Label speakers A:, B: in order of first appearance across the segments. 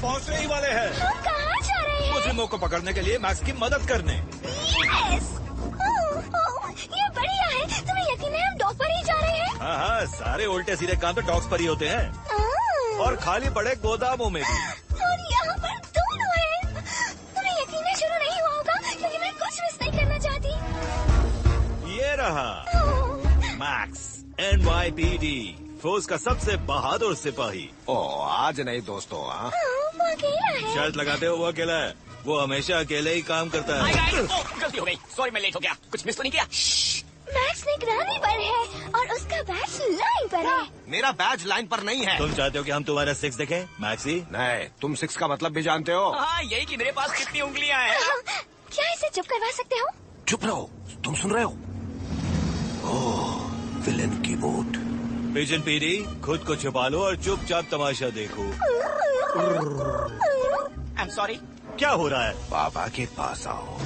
A: पहुंचने ही वाले हैं।
B: हम कहाँ जा रहे हैं?
A: मुजरिमों को पकड़ने के लिए मैक्स की मदद करने।
B: यस! ये बढ़िया है। तुम्हें यकीन है हम डॉग पर ही जा रहे हैं?
A: हाँ हाँ, सारे उल्टे सीधे काम तो डॉग्स पर ही होते हैं और खाली पड़े गोदामों में भी।
B: और यहाँ पर दोनों हैं। तुम्हें यकीन है शुरू नहीं हुआ होगा क्योंकि मैं कुछ मिस नहीं करना चाहती।
A: ये रहा मैक्स NYPD, फोर्स का सबसे बहादुर सिपाही।
C: आज नहीं दोस्तों।
B: वो अकेला है।
A: शर्त लगाते हो वो अकेला है। वो हमेशा अकेले ही काम करता है।
D: गलती हो गई, सॉरी मैं लेट हो गया। कुछ मिस तो नहीं किया?
B: मैक्स निगरानी पर है और उसका बैच लाइन पर है।
C: मेरा बैच लाइन पर नहीं है।
A: तुम चाहते हो कि हम तुम्हारा 6 देखें मैक्सी?
C: नहीं, तुम 6 का मतलब भी जानते हो।
D: हाँ, यही कि मेरे पास कितनी उंगलियां हैं।
B: क्या इसे चुप करवा सकते हो?
C: चुप रहो, तुम सुन रहे हो? ओह, विलन की वोट।
A: पिजन पीडी, खुद को छुपा लो और चुपचाप तमाशा देखो।
D: I'm sorry।
A: क्या हो रहा है?
C: बाबा के पास आओ।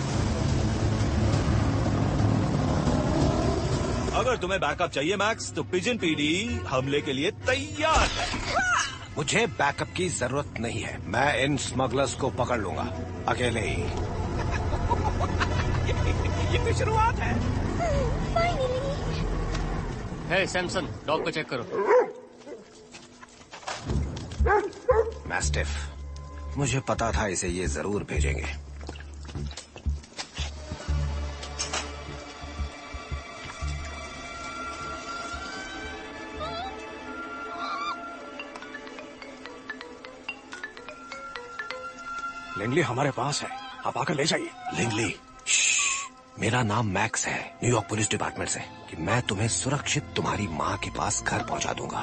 A: अगर तुम्हें बैकअप चाहिए मैक्स, तो पिजन पीडी हमले के लिए तैयार है।
C: मुझे बैकअप की जरूरत नहीं है। मैं इन स्मगलर्स को पकड़ लूंगा अकेले ही।
D: ये तो शुरुआत है।
E: हे सैमसन, डॉग को चेक करो।
C: मैस्टिफ, मुझे पता था इसे ये जरूर भेजेंगे।
F: लिंगली हमारे पास है, आप आकर ले जाइए।
C: लिंगली, मेरा नाम मैक्स है, न्यूयॉर्क पुलिस डिपार्टमेंट से। कि मैं तुम्हें सुरक्षित तुम्हारी माँ के पास घर पहुंचा दूंगा।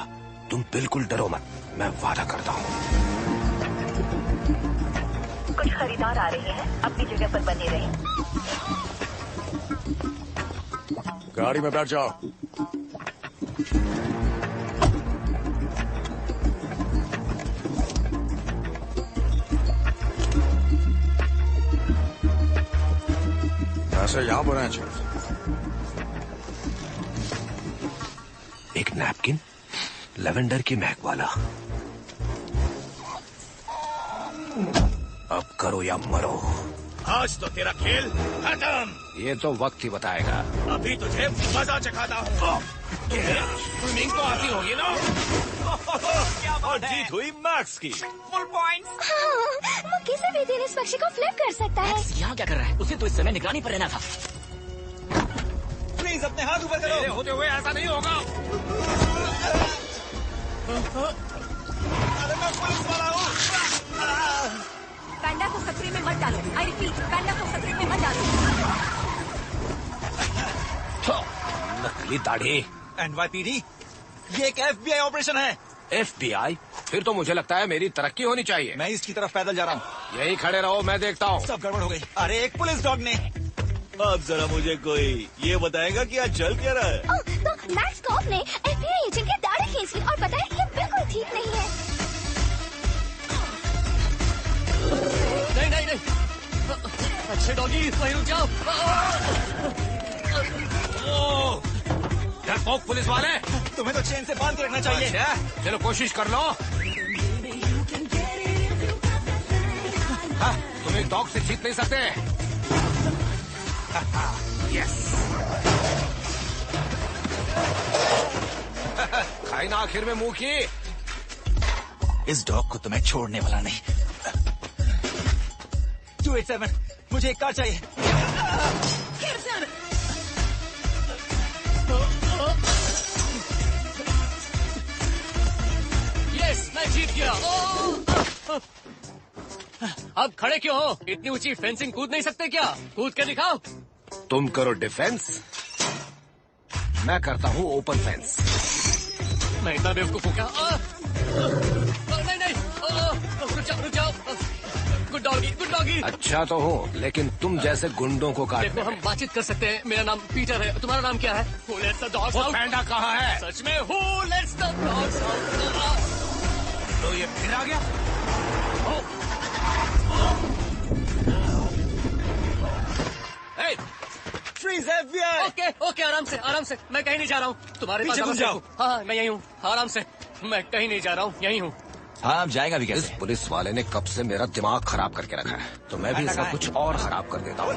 C: तुम बिल्कुल डरो मत, मैं वादा करता हूँ।
G: कुछ खरीदार आ रहे हैं, अपनी जगह पर बने रहें।
F: गाड़ी में बैठ जाओ। ऐसे यहाँ पर हैं।
C: एक नैपकिन, लेवेंडर की महक वाला। अब करो या मरो।
A: आज तो तेरा खेल खत्म।
C: ये तो वक्त ही बताएगा।
A: अभी तुझे मजा चखाता हूँ। स्विमिंग तो आती होगी ना? और जीत हुई मैक्स की।
D: Full points.
B: वो किसी भी दिन इस पक्षी को फ्लिप कर सकता है।
D: यहाँ क्या कर रहा है? उसे तो इस समय निगरानी पर रहना था।
A: प्लीज अपने हाथ ऊपर करो।
C: मेरे होते हुए ऐसा नहीं होगा।
A: अरे मैं पुलिस वाला हूँ।
G: पैंडा को खतरे में मत डालो। आई रिपीट, पैंडा को खतरे में मत डालो।
C: नकली दाढ़ी।
A: NYPD, ये एक FBI ऑपरेशन है।
C: FBI? फिर तो मुझे लगता है मेरी तरक्की होनी चाहिए।
A: मैं इसकी तरफ पैदल जा रहा हूँ।
C: यही खड़े रहो, मैं देखता हूँ।
A: सब गड़बड़ हो गई। अरे एक पुलिस डॉग ने। अब जरा मुझे कोई ये बताएगा कि आज चल क्या रहा है?
B: तो मैक्स कॉप ने FBI एजेंट की दाढ़ी खींच ली और बताया कि ये बिल्कुल ठीक नहीं है।
E: नहीं नहीं नहीं, अच्छे डॉगी वहीं रुक जाओ।
C: डरपोक पुलिस वाले,
A: तुम्हें तो चेन से बांध के रखना चाहिए।
C: अच्छा, चलो कोशिश कर लो। हाँ, तुम एक डॉग से जीत नहीं सकते। यस। खाई ना आखिर में मुंह की।
D: इस डॉग को तो मैं छोड़ने वाला नहीं। 287, मुझे एक कार चाहिए।
E: यस, मैं जीत गया। अब खड़े क्यों हो? इतनी ऊंची फेंसिंग कूद नहीं सकते क्या? कूद के दिखाओ।
C: तुम करो डिफेंस, मैं करता हूँ ओपन फेंस।
E: मैं इतना बेवकूफ हूँ क्या? नहीं, रुक जाओ। Good doggy.
C: अच्छा तो हो, लेकिन तुम जैसे गुंडों को
E: देखो,
C: काटने
E: हम बातचीत कर सकते हैं। मेरा नाम पीटर है, तुम्हारा नाम क्या है? Who lets the dogs out?
C: पैंडा कहाँ है?
E: सच में Who lets the dogs out?
C: तो ये फिर आ गया। Hey,
D: Freeze FBI!
E: ओके, आराम से। मैं कहीं नहीं जा रहा हूँ। तुम्हारे पास
D: पीछे घुस जाओ।
E: हाँ, मैं यहीं हूँ। आराम से। मैं कहीं नहीं जा रहा हूँ, यहीं हूँ।
D: हाँ, अब जाएगा भी
C: इस
D: कैसे?
C: पुलिस वाले ने कब से मेरा दिमाग खराब करके रखा है, तो मैं भी
D: पैंडा
C: इसका
D: कहाँ है?
C: कुछ और खराब कर देता हूँ।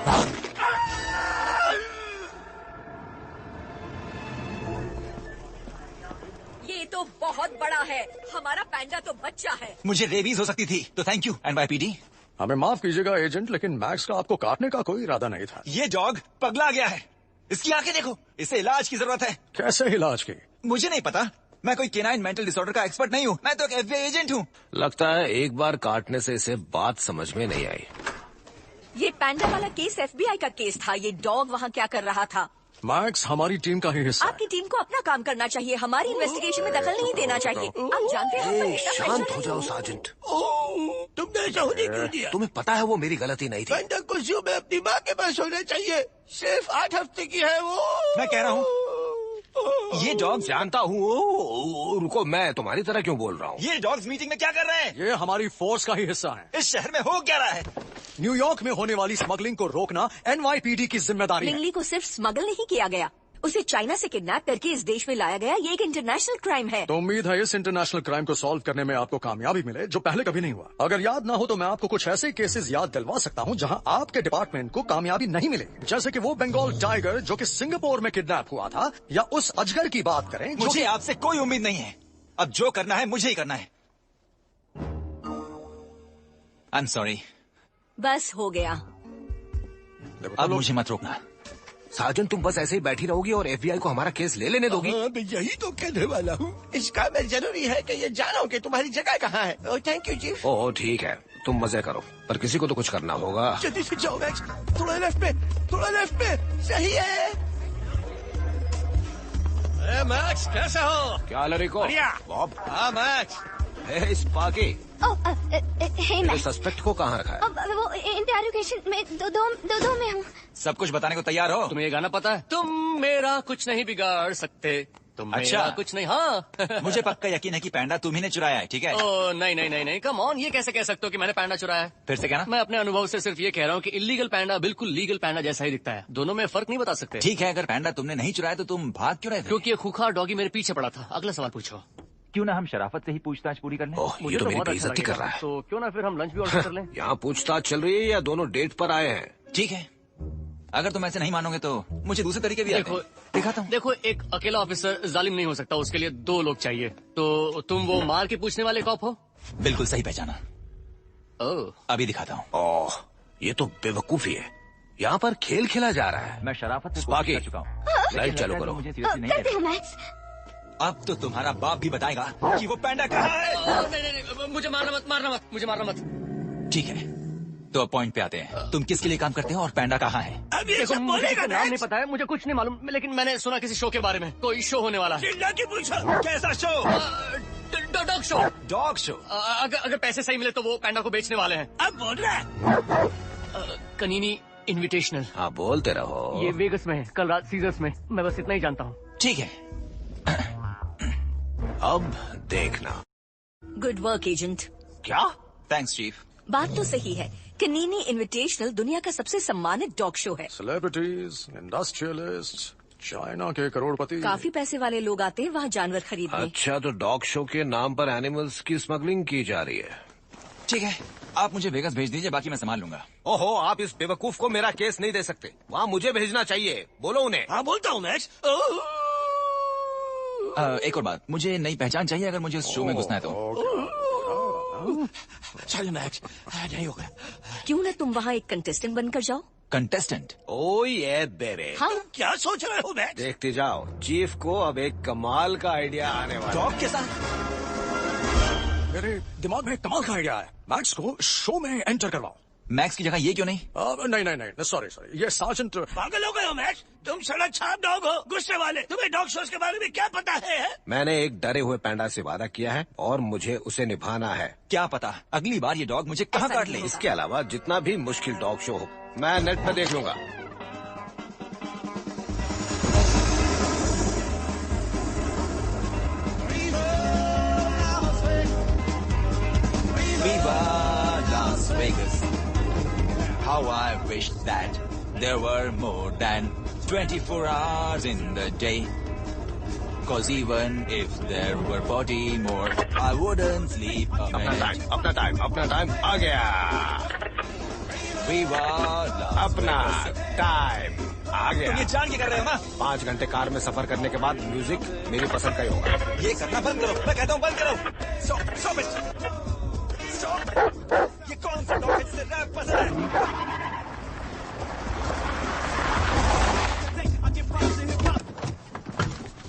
H: ये तो बहुत बड़ा है। हमारा पैंडा तो बच्चा है।
D: मुझे रेबीज हो सकती थी, तो थैंक यू NYPD।
F: हमें माफ कीजिएगा एजेंट, लेकिन मैक्स का आपको काटने का कोई इरादा नहीं था।
D: ये डॉग पगला गया है। इसकी आंखें देखो, इसे इलाज की जरूरत है।
F: कैसे इलाज की?
D: मुझे नहीं पता, मैं कोई केनाइन मेंटल डिसऑर्डर का एक्सपर्ट नहीं हूँ। मैं तो एक FBI एजेंट हूँ।
C: लगता है एक बार काटने से इसे बात समझ में नहीं आई।
H: ये पैंडा वाला केस FBI का केस था। ये डॉग वहाँ क्या कर रहा था?
F: मैक्स हमारी टीम का ही हिस्सा है।
H: आपकी टीम को अपना काम करना चाहिए। हमारी इन्वेस्टिगेशन में दखल नहीं देना चाहिए। आप जानते हैं हम पर इतना
C: शांत
H: pressure
C: हो
H: नहीं
C: जाओ
H: है।
C: सार्जेंट।
A: तुमने ऐसा होने क्यों दिया?
C: तुम्हें पता है वो मेरी गलती नहीं थी।
A: पैंडा कुर्सियों में अपनी माँ के पास होना चाहिए। सिर्फ 8 हफ्ते की है वो।
D: मैं कह रहा हूँ, ये डॉग
C: जानता हूँ। रुको, मैं तुम्हारी तरह क्यों बोल रहा हूँ?
D: ये डॉग्स मीटिंग में क्या कर रहे हैं?
F: ये हमारी फोर्स का ही हिस्सा है।
D: इस शहर में हो क्या रहा है?
F: न्यूयॉर्क में होने वाली स्मगलिंग को रोकना NYPD की जिम्मेदारी है।
H: लिंगली को सिर्फ स्मगल नहीं किया गया, उसे चाइना से किडनैप करके इस देश में लाया गया। ये एक इंटरनेशनल क्राइम है।
F: तो उम्मीद है इस इंटरनेशनल क्राइम को सॉल्व करने में आपको कामयाबी मिले, जो पहले कभी नहीं हुआ। अगर याद ना हो तो मैं आपको कुछ ऐसे केसेस याद दिलवा सकता हूं जहां आपके डिपार्टमेंट को कामयाबी नहीं मिले, जैसे कि वो बंगाल टाइगर जो कि सिंगापुर में किडनैप हुआ था, या उस अजगर की बात करें जो
D: मुझे आपसे कोई उम्मीद नहीं है। अब जो करना है मुझे ही करना है। I'm sorry।
H: बस हो गया।
D: अब मुझे मत रोकना।
C: सार्जेंट, तुम बस ऐसे ही बैठी रहोगी और FBI को हमारा केस ले लेने दोगी?
A: हाँ, मैं यही तो कहने वाला हूँ। इस काम में जरूरी है कि ये जानो कि तुम्हारी जगह कहाँ है। ओह, थैंक यू चीफ।
C: ओह ठीक है, तुम मजे करो, पर किसी को तो कुछ करना होगा।
A: जल्दी से जाओ मैक्स। थोड़ा लेफ्ट पे। सही है।
E: मैक्स, कैसे हो?
C: क्या लड़को? बॉब।
E: हाँ मैक्स।
C: स्पार्की,
B: हे मैं
C: सस्पेक्ट को कहाँ रखा है?
B: अब वो इंटेरोगेशन में दो में हूँ।
D: सब कुछ बताने को तैयार हो?
E: तुम्हें ये गाना पता है? तुम मेरा कुछ नहीं बिगाड़ सकते, तुम
D: अच्छा।
E: मेरा कुछ नहीं। हाँ।
D: मुझे पक्का यकीन है कि पैंडा तुम ही ने चुराया है, ठीक है?
E: ओ नहीं, कम ऑन, ये कैसे कह सकते हो कि मैंने पैंडा चुराया है?
D: फिर से कहना।
E: मैं अपने अनुभव से सिर्फ ये कह रहा हूँ कि इलीगल पैंडा बिल्कुल लीगल पैंडा जैसा ही दिखता है। दोनों में फर्क नहीं बता सकते।
D: ठीक है, अगर पैंडा तुमने नहीं चुराया तो तुम भाग क्यों रहे थे?
E: क्योंकि ये खूंखार डॉगी मेरे पीछे पड़ा था। अगला सवाल पूछो।
I: क्यों ना हम शराफत से ही पूछताछ पूरी कर लें?
C: ओह, ये तो मेरी
E: बहुत अच्छा
C: बेइज्जती कर
E: लगेगा।
C: रहा है।
E: तो क्यों ना फिर हम लंच भी ऑर्डर कर लें?
C: यहाँ पूछताछ चल रही है या दोनों डेट पर आए हैं?
D: ठीक है, अगर तुम ऐसे नहीं मानोगे तो मुझे दूसरे तरीके भी आते हैं। दिखाता हूँ।
E: देखो, एक अकेला ऑफिसर जालिम नहीं हो सकता, उसके लिए 2 लोग चाहिए। तो तुम वो मार के पूछने वाले कॉप हो?
D: बिल्कुल सही पहचाना।
E: ओह,
D: अभी दिखाता हूँ।
C: ओह, ये तो बेवकूफी है। यहाँ पर खेल खेला जा रहा है।
I: मैं शराफत से
C: स्पार्की,
I: कोशिश कर चुका हूँ।
C: लाइट चालू करो।
I: मुझे सीरियसली नहीं
B: करती
I: लेते।
B: हूँ मैक्स।
D: अब तो तुम्हारा बाप भी बताएगा कि वो पैंडा कहाँ है।
E: नहीं, मुझे मारना मत।
D: ठीक है, तो अब पॉइंट पे आते हैं। तुम किसके लिए काम करते हो और पैंडा कहाँ है?
A: अब ये
E: देखो,
A: सब
E: मुझे
A: बोलेगा
E: इसका नाम नहीं
A: मैक्स।
E: पता है, मुझे कुछ नहीं मालूम, लेकिन मैंने सुना किसी शो के बारे में, कोई शो होने वाला है।
A: चिल्ला के पूछो, कैसा show?
E: Dog show.
D: Dog show.
E: अगर पैसे सही मिले तो वो पैंडा को बेचने वाले हैं।
A: अब बोल रहा है।
E: कनीनी इनविटेशनल।
C: हाँ, बोलते रहो।
E: ये वेगस में है, कल रात सीजर्स में। मैं बस इतना ही जानता हूँ।
D: ठीक है,
C: अब देखना।
H: Good work agent.
C: क्या?
D: Thanks chief.
H: बात तो सही है। कनीनी इनविटेशनल दुनिया का सबसे सम्मानित डॉग शो है।
F: सेलिब्रिटीज, इंडस्ट्रियलिस्ट, चाइना के करोड़पति।
H: काफी पैसे वाले लोग आते हैं वहाँ जानवर खरीदने।
C: अच्छा, तो डॉग शो के नाम पर एनिमल्स की स्मगलिंग की जा रही है।
D: ठीक है, आप मुझे वेगास भेज दीजिए, बाकी मैं संभाल लूंगा।
C: ओहो, आप इस बेवकूफ को मेरा केस नहीं दे सकते। वहाँ मुझे भेजना चाहिए। बोलो उन्हें।
A: हाँ बोलता हूँ मैक्स।
D: एक और बात, मुझे नई पहचान चाहिए अगर मुझे उस शो में घुसना है तो।
A: चल मैक्स, नहीं होगा।
H: क्यों ना तुम वहाँ एक कंटेस्टेंट बनकर जाओ।
D: कंटेस्टेंट?
C: ओ ये बेरे।
H: हाँ,
A: क्या सोच रहे हो मैक्स?
C: देखते जाओ, चीफ को अब एक कमाल का आइडिया आने वाला है।
A: डॉग के साथ?
F: मेरे दिमाग में एक कमाल का आइडिया है। मैक्स को शो में एंटर करवाओ।
D: मैक्स की जगह ये क्यों नहीं?
F: नहीं, सॉरी, ये सार्जेंट।
A: पागल हो गए हो मैक्स? तुम सड़क छाप डॉग हो, गुस्से वाले। तुम्हें डॉग शोज के बारे में क्या पता है?
C: मैंने एक डरे हुए पैंडा से वादा किया है और मुझे उसे निभाना है।
D: क्या पता अगली बार ये डॉग मुझे कहाँ काट ले।
C: इसके अलावा जितना भी मुश्किल डॉग शो हो, मैं नेट पे देख लूंगा।
D: Viva Las Vegas. How I wish that there were more than 24 hours in the day. 'Cause even if there were 40 more, I wouldn't sleep a minute.
C: अपना टाइम आ गया।
D: Viva Las
C: अपना
D: Vegas.
C: Time आ गया।
D: तुम ये जान के कर रहे हो ना?
C: 5 घंटे कार में सफर करने के बाद म्यूजिक मेरी पसंद का ही होगा।
D: ये करना बंद करो, मैं कहता हूँ बंद करो। Stop it. ये कौन सा डॉग है जिसे रैप पसंद है?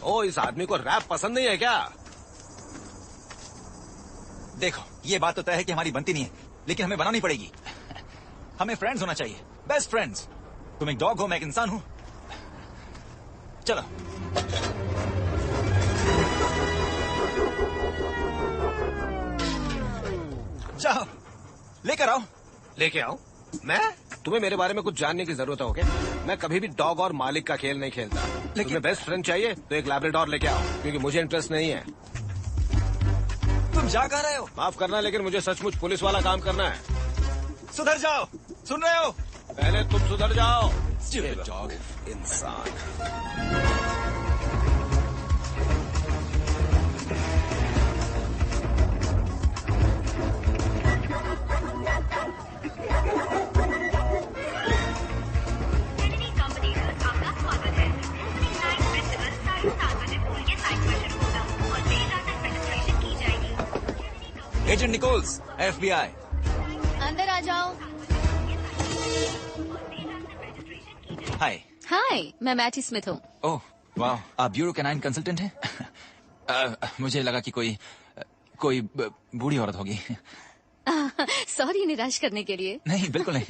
C: ओ, इस आदमी को रैप पसंद नहीं है क्या?
D: देखो, ये बात तो तय है कि हमारी बनती नहीं है, लेकिन हमें बनानी पड़ेगी। हमें फ्रेंड्स होना चाहिए, बेस्ट फ्रेंड्स। तुम एक डॉग हो, मैं एक इंसान हूं। चलो। जाओ, लेकर आओ।
C: लेके आओ? मैं? तुम्हें मेरे बारे में कुछ जानने की जरूरत है क्या? मैं कभी भी डॉग और मालिक का खेल नहीं खेलता। तुम्हें बेस्ट फ्रेंड चाहिए तो एक लैब्राडोर लेके आओ, क्योंकि मुझे इंटरेस्ट नहीं है।
D: तुम जा कहाँ रहे हो?
C: माफ करना, लेकिन मुझे सचमुच पुलिस वाला काम करना है।
D: सुधर जाओ, सुन रहे हो?
C: पहले तुम सुधर जाओ।
D: Stupid dog.
C: इंसान।
D: Agent Nichols, FBI।
B: अंदर आ जाओ।
D: हाय।
B: हाय, मैं मैटी स्मिथ हूँ।
D: ओह, वाह, आप ब्यूरो कैनाइन कंसल्टेंट हैं? मुझे लगा कि कोई बूढ़ी औरत होगी।
B: सॉरी निराश करने के लिए।
D: नहीं, बिल्कुल नहीं।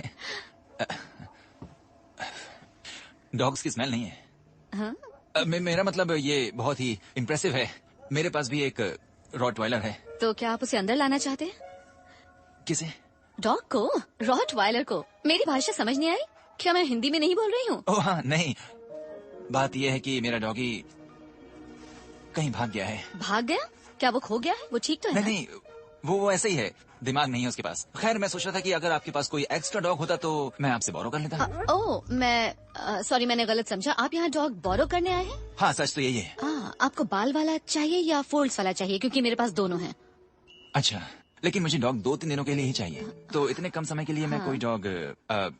D: डॉग्स की स्मेल नहीं है।
B: हाँ?
D: मेरा मतलब ये बहुत ही इम्प्रेसिव है। मेरे पास भी एक रॉटवाइलर है।
B: तो क्या आप उसे अंदर लाना चाहते हैं?
D: किसे?
B: डॉग को? रॉटवाइलर को? मेरी भाषा समझ नहीं आई? क्या मैं हिंदी में नहीं बोल रही हूँ?
D: ओह हाँ, नहीं, बात यह है कि मेरा डॉगी कहीं भाग गया है।
B: भाग गया? क्या वो खो गया है? वो ठीक तो है?
D: नहीं, वो ऐसे ही है, दिमाग नहीं है उसके पास। खैर, मैं सोच रहा था कि अगर आपके पास कोई एक्स्ट्रा डॉग होता तो मैं आपसे बोरो कर लेता।
B: सॉरी, मैंने गलत समझा। आप यहाँ डॉग बोरो करने आए हैं?
D: हाँ, सच तो यही है।
B: आपको बाल वाला चाहिए या फोल्ड्स वाला चाहिए? क्योंकि मेरे पास दोनों हैं।
D: अच्छा, लेकिन मुझे डॉग 2-3 दिनों के लिए ही चाहिए। तो इतने कम समय के लिए मैं कोई डॉग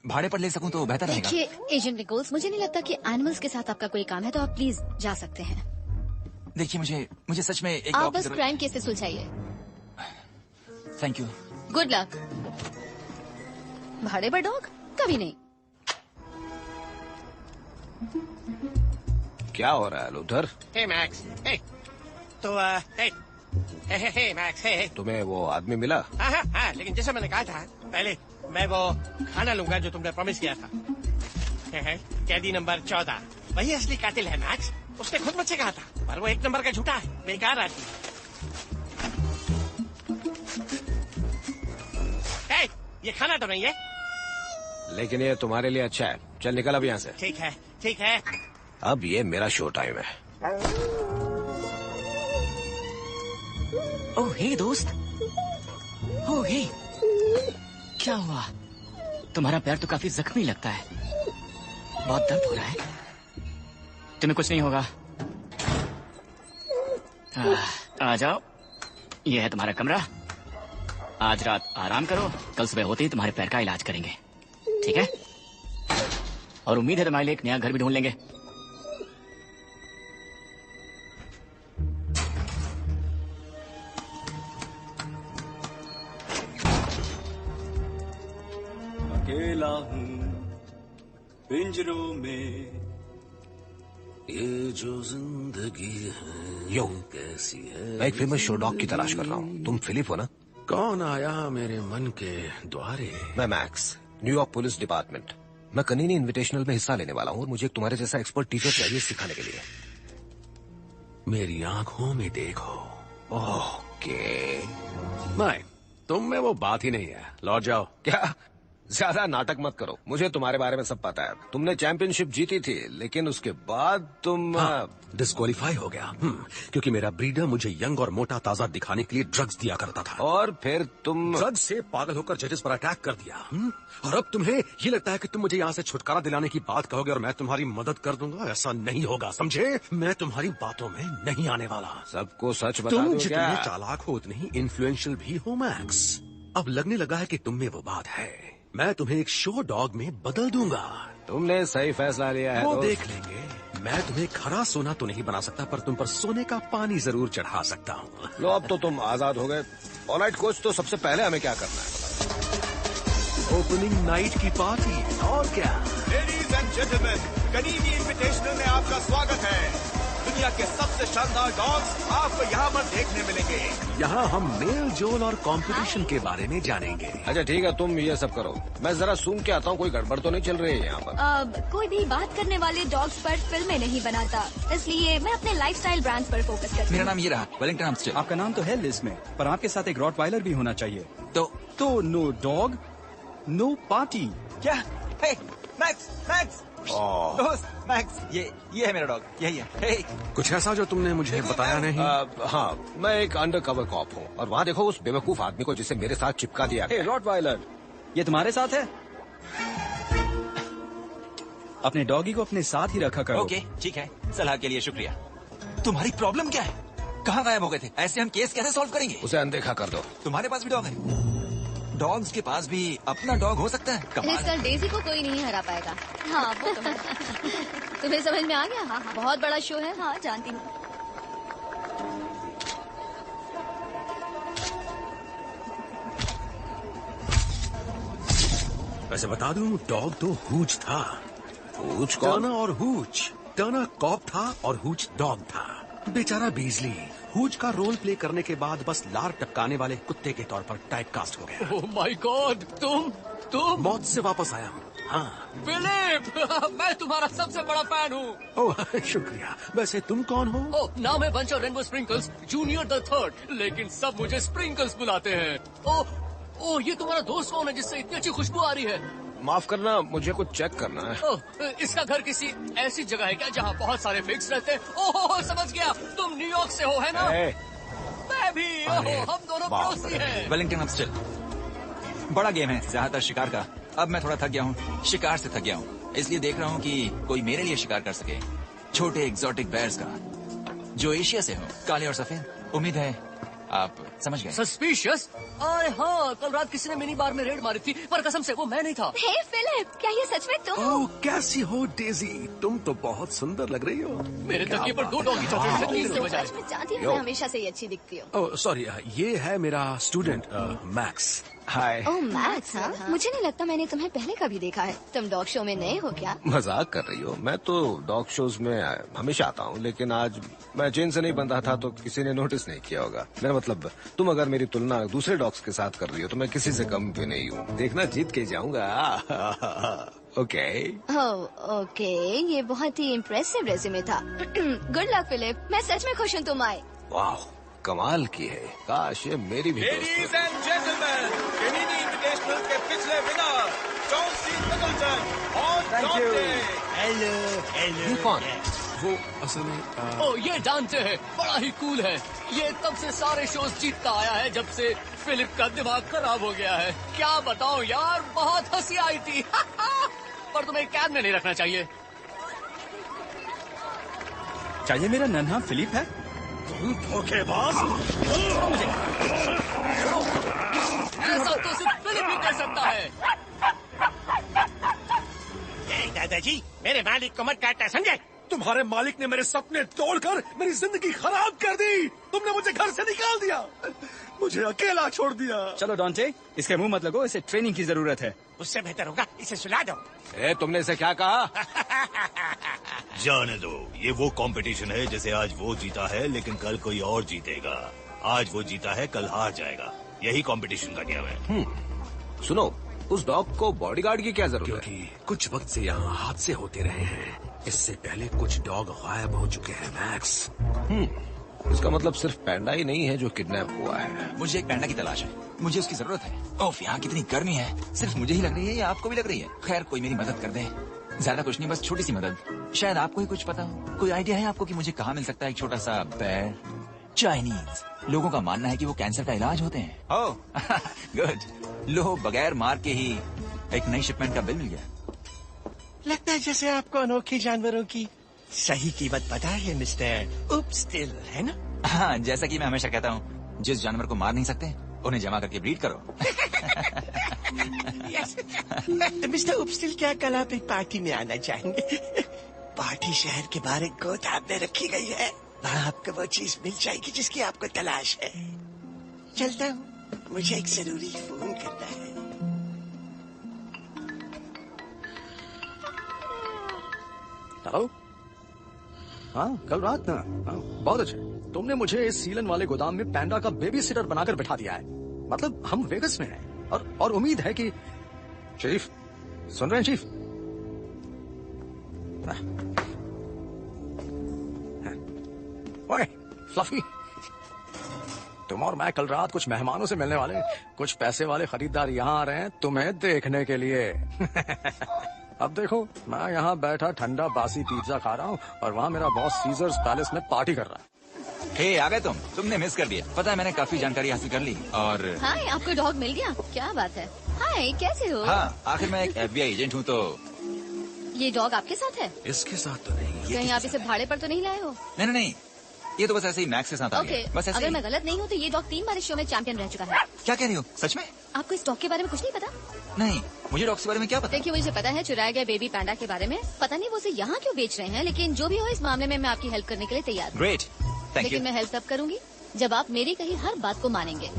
D: भाड़े पर ले सकूं तो बेहतर रहेगा।
B: देखिए एजेंट निकोल्स, मुझे नहीं लगता कि एनिमल्स के साथ आपका कोई काम है, तो आप प्लीज जा सकते हैं।
D: देखिए, मुझे सच में एक
B: आप बस क्राइम केस से सुलझाइए।
D: Thank you.
B: Good luck. भाड़े पर डॉग? कभी नहीं।
C: क्या हो रहा है लूथर?
A: हे मैक्स, हे। तो हे मैक्स, हे।
C: तुम्हें वो आदमी मिला?
A: हाँ, लेकिन जैसे मैंने कहा था पहले, मैं वो खाना लूंगा जो तुमने प्रॉमिस किया था। कैदी नंबर 14 वही असली कातिल है मैक्स। उसने खुद मुझसे कहा था, पर वो एक नंबर का झूठा है, बेकार आदमी। ये खाना तो नहीं है,
C: लेकिन ये तुम्हारे लिए अच्छा है। चल निकल अब यहाँ से।
A: ठीक है।
C: अब ये मेरा शो टाइम है।
E: ओह हे दोस्त। ओह हे, क्या हुआ? तुम्हारा पैर तो काफी जख्मी लगता है, बहुत दर्द हो रहा है। तुम्हें कुछ नहीं होगा। आ जाओ, यह है तुम्हारा कमरा। आज रात आराम करो, कल सुबह होते ही तुम्हारे पैर का इलाज करेंगे, ठीक है? और उम्मीद है तुम्हारे लिए एक नया घर भी ढूंढ लेंगे।
J: अकेला हूँ पिंजरों में, ये जो जिंदगी है
C: यो,
J: कैसी है।
C: मैं एक फेमस शो डॉग की तलाश कर रहा हूँ। तुम फिलिप हो ना?
J: कौन आया मेरे मन के द्वारे?
C: मैं मैक्स, न्यूयॉर्क पुलिस डिपार्टमेंट। मैं कनीनी इनविटेशनल में हिस्सा लेने वाला हूँ और मुझे एक तुम्हारे जैसा एक्सपर्ट टीचर चाहिए सिखाने के लिए।
J: मेरी आंखों में देखो।
C: ओके।
J: नहीं, तुम में वो बात ही नहीं है। लौट जाओ।
C: क्या? ज्यादा नाटक मत करो, मुझे तुम्हारे बारे में सब पता है। तुमने चैंपियनशिप जीती थी, लेकिन उसके बाद तुम
J: डिस्क्वालीफाई हो गया। क्योंकि मेरा ब्रीडर मुझे यंग और मोटा ताजा दिखाने के लिए ड्रग्स दिया करता था।
C: और फिर तुम
J: ड्रग्स से पागल होकर जजेस पर अटैक कर दिया। और अब तुम्हें ये लगता है कि तुम मुझे यहाँ से छुटकारा दिलाने की बात कहोगे और मैं तुम्हारी मदद कर दूंगा? ऐसा नहीं होगा, समझे? मैं तुम्हारी बातों में नहीं आने वाला।
C: सबको सच बता
J: तुम
C: दो
J: जितने
C: क्या?
J: चालाक हो उतने ही इन्फ्लुएंशियल भी हो मैक्स। अब लगने लगा है कि तुम में वो बात है। मैं तुम्हें एक शो डॉग में बदल दूंगा।
C: तुमने सही फैसला लिया है।
J: वो
C: दोस्त।
J: देख लेंगे। मैं तुम्हें खरा सोना तो नहीं बना सकता, पर तुम पर सोने का पानी जरूर चढ़ा सकता हूँ।
C: लो, अब तो तुम आजाद हो गए। ऑलराइट कोच, तो सबसे पहले हमें क्या करना है?
J: ओपनिंग नाइट की पार्टी, और क्या?
K: लेडीज एंड जेंटलमैन, कनीनी इन्विटेशनल में आपका स्वागत है। दुनिया के सबसे शानदार डॉग्स आपको यहाँ पर देखने मिलेंगे।
J: यहाँ हम मेल जोल और कंपटीशन के बारे में जानेंगे।
C: अच्छा ठीक है, तुम ये सब करो, मैं जरा सुन के आता हूँ। कोई गड़बड़ तो नहीं चल रही है यहाँ पर?
B: कोई भी बात करने वाले डॉग्स पर फिल्में नहीं बनाता, इसलिए मैं अपने लाइफस्टाइल ब्रांड्स पर फोकस करती हूँ।
D: मेरा नाम ये रहा, वेलिंगटन हम्स्टेड।
L: आपका नाम तो है लिस्ट में, पर आपके साथ एक रॉटवाइलर भी होना चाहिए।
D: तो
L: नो डॉग नो पार्टी।
D: क्या? हे, मैक्स, मैक्स, दोस्त, मैक्स, ये है मेरा डॉग, यही है। हे।
J: कुछ ऐसा जो तुमने मुझे बताया नहीं?
C: हाँ, मैं एक अंडरकवर कॉप हूँ और वहाँ देखो उस बेवकूफ आदमी को जिसे मेरे साथ चिपका दिया गया।
L: रॉटवाइलर, ये तुम्हारे साथ है? अपने डॉगी को अपने साथ ही रखा करो।
D: ओके, ठीक है, सलाह के लिए शुक्रिया। तुम्हारी प्रॉब्लम क्या है? कहाँ गायब हो गए थे? ऐसे हम केस कैसे सॉल्व करेंगे?
C: उसे अनदेखा कर दो।
D: तुम्हारे पास भी डॉग है? डॉग्स के पास भी अपना डॉग हो सकता है? कमाल है।
B: सर, डेजी को कोई नहीं हरा पाएगा। हाँ, वो तो है। तुम्हें समझ में आ गया? हाँ, बहुत बड़ा शो है। हाँ, जानती हूँ।
J: वैसे बता दूं, डॉग तो हूच था।
C: हूच कौन?
J: टर्नर और हूच। टर्नर कॉप था और हूच डॉग था। बेचारा बीजली हूच का रोल प्ले करने के बाद बस लार टपकाने वाले कुत्ते के तौर पर टाइपकास्ट हो गया।
A: ओह माय गॉड, तुम
J: मौत से वापस आया हूँ। हाँ
A: फिलिप, मैं तुम्हारा सबसे बड़ा फैन हूँ।
J: ओह शुक्रिया। वैसे तुम कौन हो?
A: ओह, नाम है बंच और rainbow sprinkles junior the third, लेकिन सब मुझे स्प्रिंकल्स बुलाते हैं। ओह, ये तुम्हारा दोस्त कौन है जिससे इतनी अच्छी खुशबू आ रही है?
C: माफ करना, मुझे कुछ चेक करना है।
A: ओह, इसका घर किसी ऐसी जगह है क्या जहाँ बहुत सारे फिक्स रहते हैं? ओह, समझ गया, तुम न्यूयॉर्क से हो, है ना? मैं भी। ओह, हम दोनों पड़ोसी हैं।
D: वेलिंगटन हम्स्टेड। बड़ा गेम है, ज्यादातर शिकार का। अब मैं थोड़ा थक गया हूँ, शिकार से थक गया हूँ, इसलिए देख रहा हूँ कि कोई मेरे लिए शिकार कर सके। छोटे एक्सोटिक बेयर्स का, जो एशिया से हो, काले और सफेद। उम्मीद है आप समझ गए।
A: सस्पिशियस? अरे हाँ, कल रात किसी ने मिनी बार में रेड मारी थी, पर कसम से वो मैं नहीं था।
B: हे फिलिप, क्या ये सच में तुम हो?
J: ओह, कैसी हो डेजी? तुम तो बहुत सुंदर लग रही हो।
A: मेरे तकिए पर 2 डॉगी चॉकलेट रखी
B: तो
A: बजाय।
B: सच में जानती हूँ, मैं हमेशा से ही अच्छी दिखती हूँ।
J: ओह सॉरी, ये है मेरा स्टूडेंट मैक्स।
C: हाय।
B: ओह मैक्स, हाँ? मुझे नहीं लगता मैंने तुम्हें पहले कभी देखा है। तुम डॉग शो में नए हो क्या?
C: मजाक कर रही हो? मैं तो डॉग शोज में हमेशा आता हूँ, लेकिन आज मैं चेन से नहीं बंधा था तो किसी ने नोटिस नहीं किया होगा। मेरा मतलब, तुम अगर मेरी तुलना दूसरे डॉग्स के साथ कर रही हो तो मैं किसी से कम भी नहीं हूँ। देखना, जीत के जाऊंगा। ओके।
B: ओके, ये बहुत ही इम्प्रेसिव रेज्यूमे था। गुड लक फिलिप, मैं सच में खुश हूँ तुम आए।
C: वाह, कमाल की है। काश ये मेरी भी दोस्त
K: लेडीज एंड जेंटलमैन, कनीनी इन्विटेशनल के पिछले विनर चॉन्सी मिडलटन और जॉन।
C: ये कौन?
J: वो असल में
A: ओह, ये जानते हैं, बड़ा ही कूल है। ये तब से सारे शोज जीतता आया है जब से फिलिप का दिमाग खराब हो गया है। क्या बताऊं यार, बहुत हंसी आई थी। पर तुम्हें कैद में नहीं रखना चाहिए।
L: चाहिए मेरा नन्हा फिलिप है?
J: धोखेबाज।
E: ऐसा तो सिर्फ फिलिप ही कर सकता है।
A: दादाजी, मेरे मालिक को मत काटना, समझे?
J: तुम्हारे मालिक ने मेरे सपने तोड़कर मेरी जिंदगी खराब कर दी। तुमने मुझे घर से निकाल दिया, मुझे अकेला छोड़ दिया।
L: चलो डॉन्टे, इसके मुंह मत लगो, इसे ट्रेनिंग की जरूरत है।
A: उससे बेहतर होगा इसे सुला दो।
C: तुमने इसे क्या कहा?
K: जाने दो, ये वो कंपटीशन है जैसे आज वो जीता है लेकिन कल कोई और जीतेगा। आज वो जीता है, कल हार जाएगा। यही कंपटीशन का नियम है।
C: सुनो, उस डॉग को बॉडीगार्ड की क्या जरूरत है?
J: क्योंकि कुछ वक्त से यहाँ हादसे होते रहे हैं। इससे पहले कुछ डॉग गायब हो चुके हैं मैक्स।
C: इसका मतलब सिर्फ पैंडा ही नहीं है जो किडनैप हुआ है।
D: मुझे एक पैंडा की तलाश है, मुझे उसकी जरूरत है। ओफ, यहाँ कितनी गर्मी है। सिर्फ मुझे ही लग रही है या आपको भी लग रही है? खैर, कोई मेरी मदद कर दे। ज्यादा कुछ नहीं, बस छोटी सी मदद। शायद आपको ही कुछ पता हो। कोई आइडिया है आपको कि मुझे कहाँ मिल सकता है एक छोटा सा बेर? चाइनीज लोगों का मानना है कि वो कैंसर का इलाज होते हैं। Oh good. लो, बगैर मार के ही एक नई शिपमेंट का बिल मिल गया।
A: लगता है जैसे आपको अनोखे जानवरों की सही कीमत पता है मिस्टर उपस्टिल, है ना?
D: हाँ, जैसा कि मैं हमेशा कहता हूँ, जिस जानवर को मार नहीं सकते उन्हें जमा करके ब्रीड करो।
A: मिस्टर उपस्टिल, क्या कल आप एक पार्टी में आना चाहेंगे? पार्टी शहर के बाहर एक गोदाम में रखी गई है। वहाँ आपको वो चीज मिल जाएगी जिसकी आपको तलाश है। चलता हूँ, मुझे एक जरूरी फोन करना है।
F: हेलो। हाँ, कल रात ना। हाँ, बहुत अच्छा। तुमने मुझे इस सीलन वाले गोदाम में पैंडा का बेबी सिटर बनाकर बिठा दिया है। मतलब हम वेगस में हैं और उम्मीद है कि चीफ सुन रहे हैं चीफ? ओए फ्लफी, तुम और मैं कल रात कुछ मेहमानों से मिलने वाले हैं। कुछ पैसे वाले खरीदार यहाँ आ रहे हैं तुम्हें देखने के लिए। अब देखो, मैं यहाँ बैठा ठंडा बासी पिज्जा खा रहा हूँ और वहाँ मेरा बॉस सीजर्स पैलेस में पार्टी कर रहा है।
D: हे, आ गए तुमने मिस कर दिया। पता है, मैंने काफी जानकारी हासिल कर ली। और
M: हाय, आपको डॉग मिल गया? क्या बात है। हाय, कैसे हो?
D: हाँ, आखिर मैं एक FBI एजेंट हूँ। तो
M: ये डॉग आपके साथ है?
J: इसके साथ तो नहीं।
M: कहीं आप इसे भाड़े पर तो नहीं लाए हो?
D: नहीं, ये तो बस ऐसे ही मैक्स के साथ आ गया। बस ऐसे
M: अगर
D: ही।
M: मैं गलत नहीं हूँ तो ये डॉग 3 बार इस शो में चैंपियन रह चुका है।
D: क्या कह रही हो? सच में?
M: आपको इस डॉग के बारे में कुछ नहीं पता?
D: नहीं, मुझे डॉग्स के बारे में क्या पता।
M: देखिए, मुझे पता है चुराए गए बेबी पैंडा के बारे में। पता नहीं वो उसे यहाँ क्यों बेच रहे हैं, लेकिन जो भी हो, इस मामले में मैं आपकी हेल्प करने के लिए तैयार हूँ।
D: ग्रेट, थैंक
M: लेकिन
D: यू।
M: मैं हेल्प तब करूंगी जब आप मेरी कही हर बात को मानेंगे।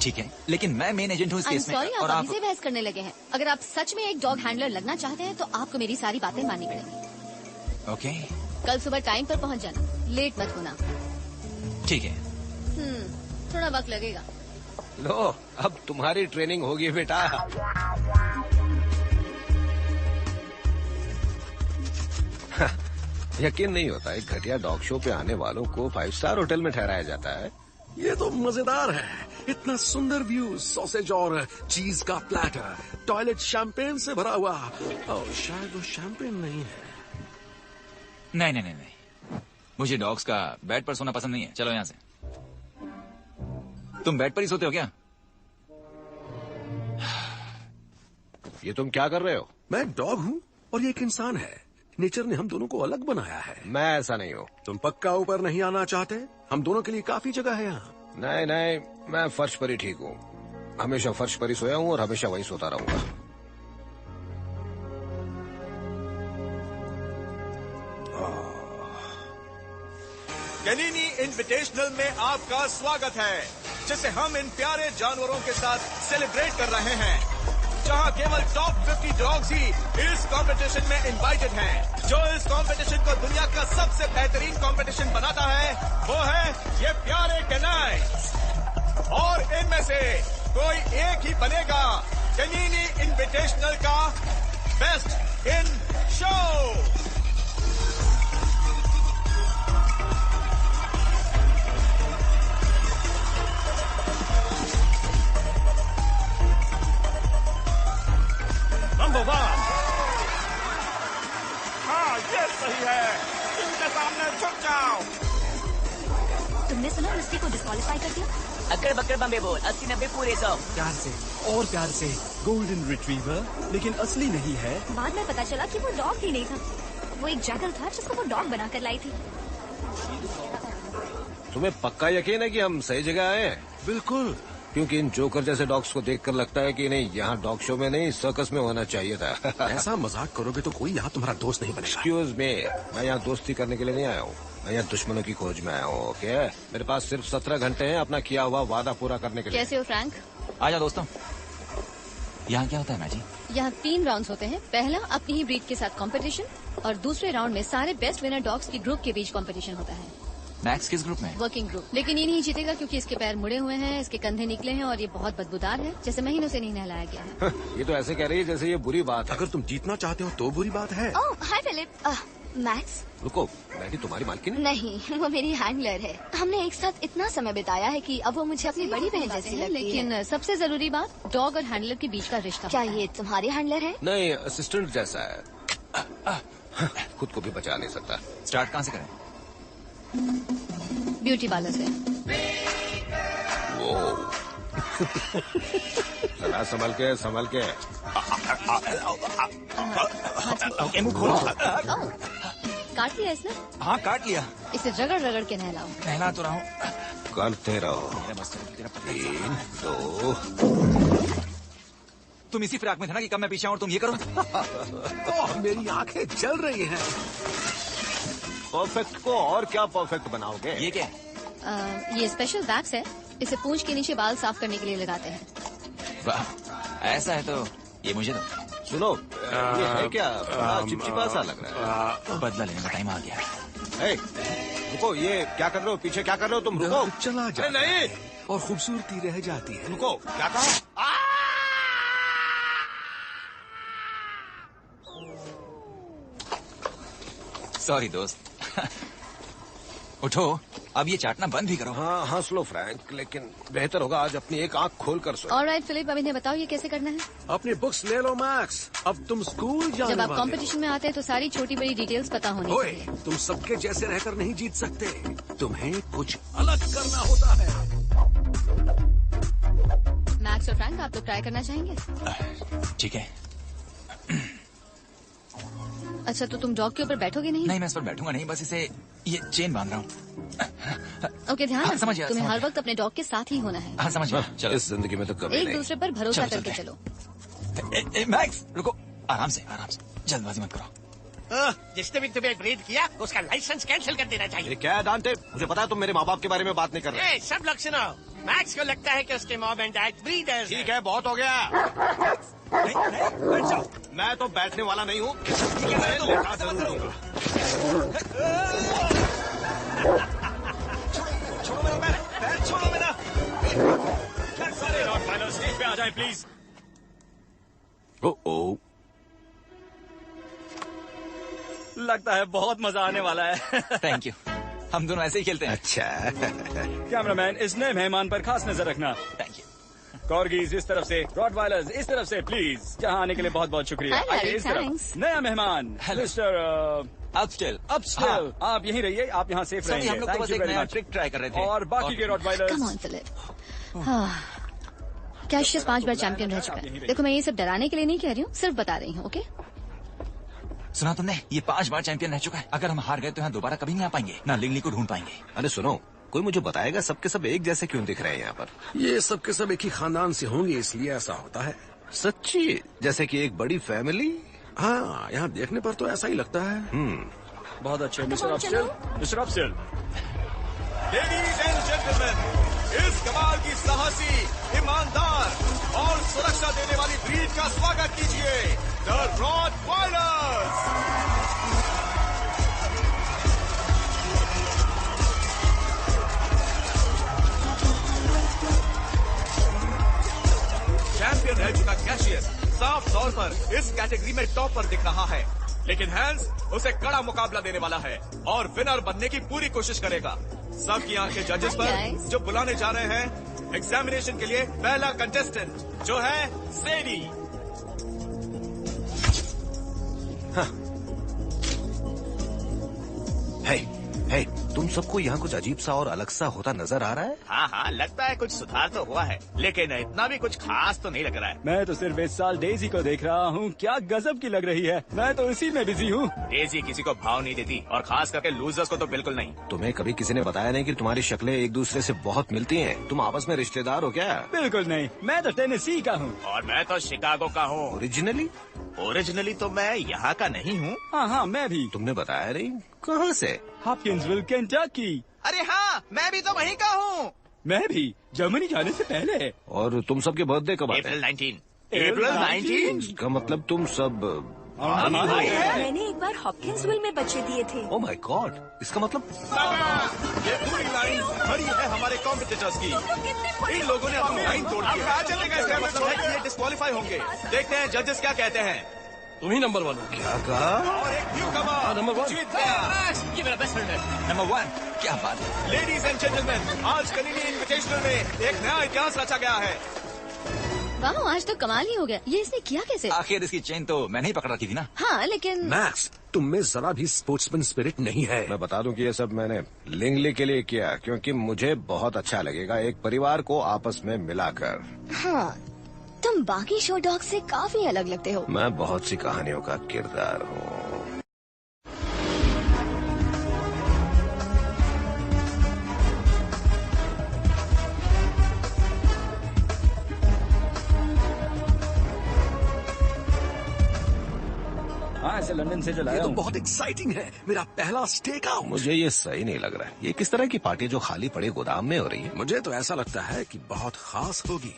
D: ठीक है, लेकिन मैं मेन एजेंट हूँ इस केस में।
M: सॉरी,
D: और
M: आप अभी से बहस करने लगे हैं। अगर आप सच में एक डॉग हैंडलर लगना चाहते हैं तो आपको मेरी सारी बातें माननी पड़ेंगी।
D: ओके,
M: कल सुबह टाइम पर पहुँच जाना, लेट मत होना।
D: ठीक है।
M: थोड़ा वक्त लगेगा।
C: लो, अब तुम्हारी ट्रेनिंग होगी बेटा। यकीन नहीं होता, एक घटिया डॉग शो पे आने वालों को 5 स्टार होटल में ठहराया जाता है।
J: ये तो मजेदार है। इतना सुंदर व्यू, सॉसेज और चीज का प्लेटर, टॉयलेट शैंपेन से भरा हुआ। ओह, शायद वो शैंपेन नहीं है।
D: नहीं, मुझे डॉग्स का बेड पर सोना पसंद नहीं है। चलो यहाँ से। तुम बेड पर ही सोते हो क्या?
C: ये तुम क्या कर रहे हो?
J: मैं डॉग हूँ और ये एक इंसान है। नेचर ने हम दोनों को अलग बनाया है।
C: मैं ऐसा नहीं हूँ।
J: तुम पक्का ऊपर नहीं आना चाहते? हम दोनों के लिए काफी जगह है यहाँ।
C: नहीं, मैं फर्श पर ही ठीक हूँ। हमेशा फर्श पर ही सोया हूँ और हमेशा वहीं सोता रहूंगा।
K: कैनिनी इन्विटेशनल में आपका स्वागत है, जिसे हम इन प्यारे जानवरों के साथ सेलिब्रेट कर रहे हैं, जहां केवल टॉप 50 डॉग्स ही इस कंपटीशन में इनवाइटेड हैं। जो इस कंपटीशन को दुनिया का सबसे बेहतरीन कंपटीशन बनाता है वो है ये प्यारे कैनाइन्स, और इनमें से कोई एक ही बनेगा कैनिनी इन्विटेशनल का बेस्ट इन शो। नंबर 1। हाँ, ये सही है। इनके सामने झुक जाओ।
B: तुमने सुना मिस्टी को डिस्क्वालीफाई कर दिया?
E: अकड़ बकड़ बम्बे बोल, 80-90 पूरे 100।
L: प्यार से और प्यार से गोल्डन रिट्रीवर, लेकिन असली नहीं है।
B: बाद में पता चला कि वो डॉग ही नहीं था, वो एक जैकल था जिसको वो डॉग बनाकर लाई थी।
C: तुम्हें पक्का यकीन है कि हम सही जगह आए हैं?
J: बिल्कुल,
C: क्योंकि इन जोकर जैसे डॉग्स को देखकर लगता है कि नहीं, यहाँ डॉग शो में नहीं सर्कस में होना चाहिए था।
J: ऐसा मजाक करोगे तो कोई यहाँ तुम्हारा दोस्त नहीं बनेगा।
C: एक्सक्यूज मी, मैं यहाँ दोस्ती करने के लिए नहीं आया हूँ, मैं यहाँ दुश्मनों की खोज में आया हूँ। ओके, मेरे पास सिर्फ 17 घंटे हैं अपना किया हुआ वादा पूरा करने के लिए।
M: कैसे हो फ्रैंक?
D: आजा दोस्तों। यहाँ क्या होता है मैजी?
M: यहाँ 3 राउंड्स होते हैं। पहला अपनी ही ब्रीड के साथ कंपटीशन और दूसरे राउंड में सारे बेस्ट विनर डॉग्स की ग्रुप के बीच कंपटीशन होता है।
D: मैक्स किस ग्रुप में?
M: Working group. लेकिन ये नहीं जीतेगा क्योंकि इसके पैर मुड़े हुए हैं, इसके कंधे निकले हैं और ये बहुत बदबूदार है, जैसे महीनों से नहीं नहलाया गया है।
C: ये तो ऐसे कह रही है जैसे ये बुरी बात है।
J: अगर तुम जीतना चाहते हो तो बुरी बात है।
B: ओह हाय फिलिप। मैक्स?
C: रुको, मैडी तुम्हारी मालकिन?
B: नहीं, वो मेरी हैंडलर है। हमने एक साथ इतना समय बिताया है कि अब वो मुझे अपनी बड़ी बहन जैसी लगती है।
M: लेकिन सबसे जरूरी बात, डॉग और हैंडलर के बीच का रिश्ता।
B: क्या ये तुम्हारी हैंडलर है?
C: नहीं, असिस्टेंट जैसा है। खुद को भी बचा नहीं सकता।
D: स्टार्ट कहाँ से करें?
M: ब्यूटी पार्लर से।
C: वो जरा संभल के, संभल के।
D: मुंह खोलो।
M: काट लिया इसने?
D: हाँ काट लिया।
M: इसे रगड़ रगड़ के नहलाओ।
D: नहला तो रहा हूँ।
C: करते रहो। 3, 2।
D: तुम इसी फिराक में थे ना कि कब मैं पीछे आऊँ और तुम ये करो?
J: ओह, मेरी आंखें जल रही हैं।
C: परफेक्ट को और क्या परफेक्ट बनाओगे?
D: ये क्या है?
M: ये स्पेशल वैक्स है, इसे पूंछ के नीचे बाल साफ करने के लिए लगाते हैं।
D: वाह, ऐसा है तो ये मुझे दो।
C: सुनो, ये है क्या? चिपचिपा सा लग रहा है।
D: बदला लेने का टाइम आ गया।
C: हे, रुको, ये क्या कर रहे हो? पीछे क्या कर रहे हो तुम? रुको,
J: चला जा।
C: नहीं,
J: और खूबसूरती रह जाती है।
C: रुको, क्या कहा?
D: सॉरी दोस्त। उठो, अब ये चाटना बंद भी करो।
C: हाँ, हंस लो फ्रैंक, लेकिन बेहतर होगा आज अपनी एक आंख खोल कर सो।
M: ऑलराइट फिलिप, अब इन्हें बताओ ये कैसे करना है।
J: अपनी बुक्स ले लो मैक्स, अब तुम स्कूल जाने
M: जब आप
J: वाले हो।
M: कंपटीशन में आते हैं तो सारी छोटी बड़ी डिटेल्स पता होनी
J: ओए,
M: चाहिए।
J: तुम सबके जैसे रहकर नहीं जीत सकते, तुम्हें कुछ अलग करना होता है।
M: मैक्स और फ्रैंक, आप लोग ट्राई करना चाहेंगे?
D: ठीक है।
M: अच्छा, तो तुम डॉग के ऊपर बैठोगे नहीं?
D: नहीं, मैं इस पर बैठूंगा नहीं, बस इसे ये चेन बांध रहा हूँ।
M: ओके, ध्यान
D: हाँ,
M: रखो,
D: समझ गया,
M: तुम्हें
D: समझ
M: हर
D: गया।
M: वक्त अपने डॉग के साथ ही होना है।
D: हाँ समझ गया। चलो,
C: इस जिंदगी में तो कभी
M: एक
C: नहीं।
M: दूसरे पर भरोसा
D: चलो,
M: करके
D: चलते
M: चलो।
D: मैक्स रुको, आराम से आराम से, जल्दबाजी मत करो।
A: जिसने भी तुम्हें ब्रीड किया उसका लाइसेंस कैंसिल कर देना चाहिए।
C: ये क्या है दांते? मुझे पता है तुम मेरे माँ बाप के बारे में बात नहीं कर रहे।
A: सब लोग सुनो, मैक्स को लगता है कि उसके मॉम एंड डैड ब्रीडर्स।
C: ठीक है, बहुत हो गया।
J: बैठ जाओ।
C: मैं तो बैठने वाला नहीं हूँ।
K: छोड़ो मेरा पैर, पैर छोड़ो मेरा। सारे रॉटवाइलर स्टेज पे आ जाए प्लीज।
C: ओह,
L: लगता है बहुत मजा आने वाला है।
D: थैंक यू, हम दोनों ऐसे ही खेलते हैं।
C: अच्छा।
L: कैमरामैन, इस नए मेहमान पर खास नजर रखना।
D: Thank you.
L: कॉर्गीज इस तरफ से, रॉटवाइलर्स इस तरफ से, प्लीज। यहाँ आने के लिए बहुत बहुत शुक्रिया।
M: Hi,
L: आइए इस तरफ।
M: thanks.
L: नया मेहमान मिस्टर
D: अपस्टेल।
L: अपस्टेल, आप यहीं रहिए, आप यहाँ सेफ
D: सॉरी,
L: रहेंगे।
D: हम लोग तो
L: Thank
D: बस
L: you
D: एक
L: very
D: नया
L: much.
D: ट्रिक ट्राई कर रहे थे।
L: और बाकी के rottweilers.
M: Come on Philip. Cassius 5 बार चैंपियन रह चुका है। देखो, मैं ये सब डराने के लिए नहीं कह रही हूँ, सिर्फ बता रही हूँ। ओके,
D: सुना तुमने, ये 5 बार चैंपियन रह चुका है। अगर हम हार गए तो यहाँ दोबारा कभी नहीं आ पाएंगे, ना लिंगली को ढूंढ पाएंगे।
C: अरे सुनो, कोई मुझे बताएगा सबके सब एक जैसे क्यों दिख रहे हैं यहाँ पर?
J: ये सब के सब एक ही खानदान से होंगे, इसलिए ऐसा होता है।
C: सच्ची? जैसे कि एक बड़ी फैमिली?
J: हाँ, यहाँ देखने पर तो ऐसा ही लगता है।
L: बहुत अच्छे mister Upstill. Mister Upstill,
K: ladies and gentleman, इस कमाल की साहसी, ईमानदार और सुरक्षा देने वाली ब्रीड का स्वागत कीजिए, द रॉटवाइलर्स। चैंपियन रह चुका कैशियस साफ तौर पर इस कैटेगरी में टॉप पर दिख रहा है, लेकिन हैंस उसे कड़ा मुकाबला देने वाला है और विनर बनने की पूरी कोशिश करेगा। सबकी आंखें जजेस
M: Hi,
K: पर,
M: guys.
K: जो बुलाने जा रहे हैं एग्जामिनेशन के लिए पहला कंटेस्टेंट, जो है सेडी।
C: हे, हे, तुम सबको यहाँ कुछ अजीब सा और अलग सा होता नजर आ रहा है?
K: हाँ हाँ, लगता है कुछ सुधार तो हुआ है, लेकिन इतना भी कुछ खास तो नहीं लग रहा है।
L: मैं तो सिर्फ इस साल डेजी को देख रहा हूँ, क्या गजब की लग रही है। मैं तो इसी में बिजी हूँ।
K: डेजी किसी को भाव नहीं देती, और खास करके लूजर्स को तो बिल्कुल नहीं।
C: तुम्हें कभी किसी ने बताया नहीं कि तुम्हारी शक्लें एक दूसरे से बहुत मिलती हैं? तुम आपस में रिश्तेदार हो क्या?
L: बिल्कुल नहीं, मैं तो टेनेसी का हूँ।
K: और मैं तो शिकागो का हूँ। ओरिजिनली तो मैं यहाँ का नहीं हूँ।
L: हाँ, मैं भी।
C: तुमने बताया नहीं, कहाँ से?
L: हॉपकिंसविल, केंटकी।
K: अरे हाँ, मैं भी तो वहीं का हूँ।
L: मैं भी, जर्मनी जाने से पहले।
C: और तुम सबके बर्थडे कब आते हैं?
K: अप्रैल 19।
C: इसका मतलब तुम सब
H: मैंने एक बार हॉपकिंसविल में बच्चे दिए थे।
C: ओह माय गॉड, इसका मतलब
K: ये पूरी लाइन खड़ी है हमारे कॉम्पिटिटर्स की। इन लोगों ने अपनी लाइन तोड़ दी है। चलेगा, इसका मतलब है कि ये डिस्क्वालीफाई होंगे। देखते हैं जजेस क्या कहते हैं।
A: तुम ही नंबर 1 हो।
C: क्या कहा?
K: और एक न्यू कमर
A: नंबर 1
K: जीत गया।
A: ये मेरा बेस्ट फ्रेंड है।
D: नंबर 1, क्या बात है।
K: लेडीज एंड जेंटलमैन, आज कनीनी इन्विटेशनल में एक नया इतिहास रचा गया है।
M: वाह, आज तो कमाल ही हो गया। ये इसने किया कैसे?
D: आखिर इसकी चेन तो मैंने ही पकड़ रखी थी ना।
M: हाँ, लेकिन
J: मैक्स, तुम में जरा भी स्पोर्ट्समैन स्पिरिट नहीं है।
C: मैं बता दूं कि ये सब मैंने लिंगली के लिए किया, क्योंकि मुझे बहुत अच्छा लगेगा एक परिवार को आपस में मिलाकर।
M: हाँ, तुम बाकी शो डॉग से काफी अलग लगते हो।
C: मैं बहुत सी कहानियों का किरदार हूँ।
L: हाँ, ऐसे लंदन से जो
J: ये
L: लाया
J: तो
L: हूँ।
J: बहुत एक्साइटिंग है, मेरा पहला स्टेक आउट।
C: मुझे ये सही नहीं लग रहा है। ये किस तरह की पार्टी जो खाली पड़े गोदाम में हो रही है?
J: मुझे तो ऐसा लगता है कि बहुत खास होगी।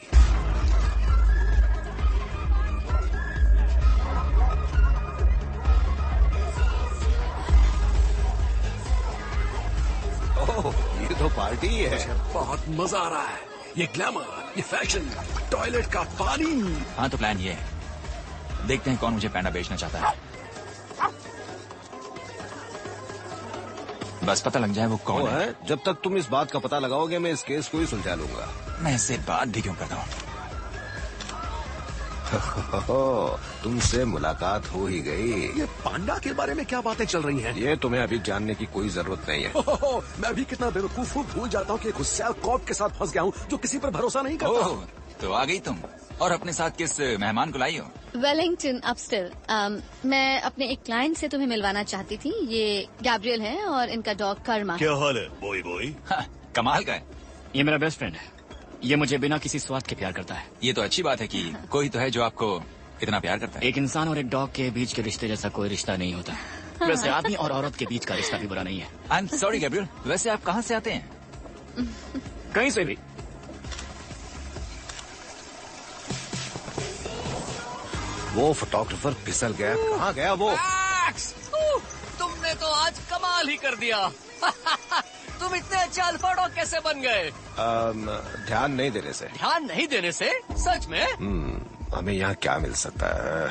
C: ओह, ये तो पार्टी ही है।
J: मुझे बहुत मजा आ रहा है। ये ग्लैमर, ये फैशन, टॉयलेट का पानी।
D: हाँ, तो प्लान ये है, देखते हैं कौन मुझे पैंडा बेचना चाहता है। बस पता लग जाए वो कौन है।
C: जब तक तुम इस बात का पता लगाओगे मैं इस केस को ही सुलझा लूंगा।
D: मैं इससे बात भी क्यों करता हूँ।
C: तुमसे मुलाकात हो ही गई।
J: ये पांडा के बारे में क्या बातें चल रही हैं?
C: ये तुम्हें अभी जानने की कोई जरूरत नहीं है।
J: मैं भी कितना बेवकूफ हूँ, भूल जाता हूँ कि एक गुस्सैल कॉप के साथ फंस गया हूँ जो किसी पर भरोसा नहीं करता।
D: ओह, तो आ गई तुम। और अपने साथ किस मेहमान को लाई हो?
M: वेलिंगटन अपस्टिल। मैं अपने एक क्लाइंट से तुम्हें मिलवाना चाहती थी। ये गैब्रियल है और इनका डॉग कर्मा।
K: क्या हाल है बॉय बॉय?
D: कमाल का है।
E: ये मेरा बेस्ट फ्रेंड है। ये मुझे बिना किसी स्वाद के प्यार करता है।
D: ये तो अच्छी बात है कि कोई तो है जो आपको इतना प्यार करता है।
E: एक इंसान और एक डॉग के बीच के रिश्ते जैसा कोई रिश्ता नहीं होता। वैसे आदमी और औरत के बीच का रिश्ता भी बुरा नहीं है।
D: आई एम सॉरी गैब्रियल, वैसे आप कहाँ से आते हैं?
E: कहीं से भी।
C: वो फोटोग्राफर फिसल गया। कहाँ गया वो?
A: तुमने तो आज कमाल ही कर दिया। तुम इतने अच्छे अल्फा डॉग कैसे बन गए?
C: ध्यान नहीं देने से।
A: ध्यान नहीं देने से? सच में?
C: हमें यहाँ क्या मिल सकता है?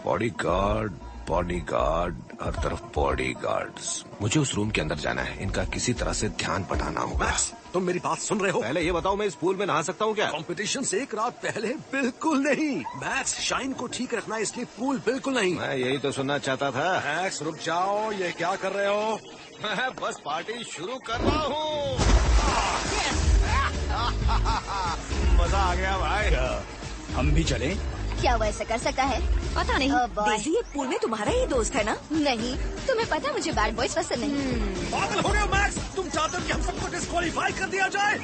C: बॉडीगार्ड, बॉडीगार्ड, हर तरफ बॉडीगार्ड्स। मुझे उस रूम के अंदर जाना है। इनका किसी तरह से ध्यान बटाना होगा।
J: मैक्स, तुम मेरी बात सुन रहे हो?
C: पहले ये बताओ मैं इस पूल में नहा सकता हूँ क्या?
J: कॉम्पिटिशन से एक रात पहले बिल्कुल नहीं। मैक्स, शाइन को ठीक रखना है, इसलिए पूल बिल्कुल नहीं।
C: मैं यही तो सुनना चाहता था।
J: मैक्स रुक जाओ, ये क्या कर रहे हो?
C: मैं बस पार्टी शुरू कर रहा हूँ। मजा आ गया भाई।
L: हम भी चलें?
M: क्या वो ऐसा कर सकता है? पता नहीं।
H: डेजी, ये पूल में तुम्हारा ही दोस्त है ना?
M: नहीं, तुम्हें पता मुझे बैड बॉयज पसंद नहीं।
J: पागल हो गए हो मैक्स? तुम चाहते हो कि हम सबको डिस्क्वालीफाई कर दिया जाए?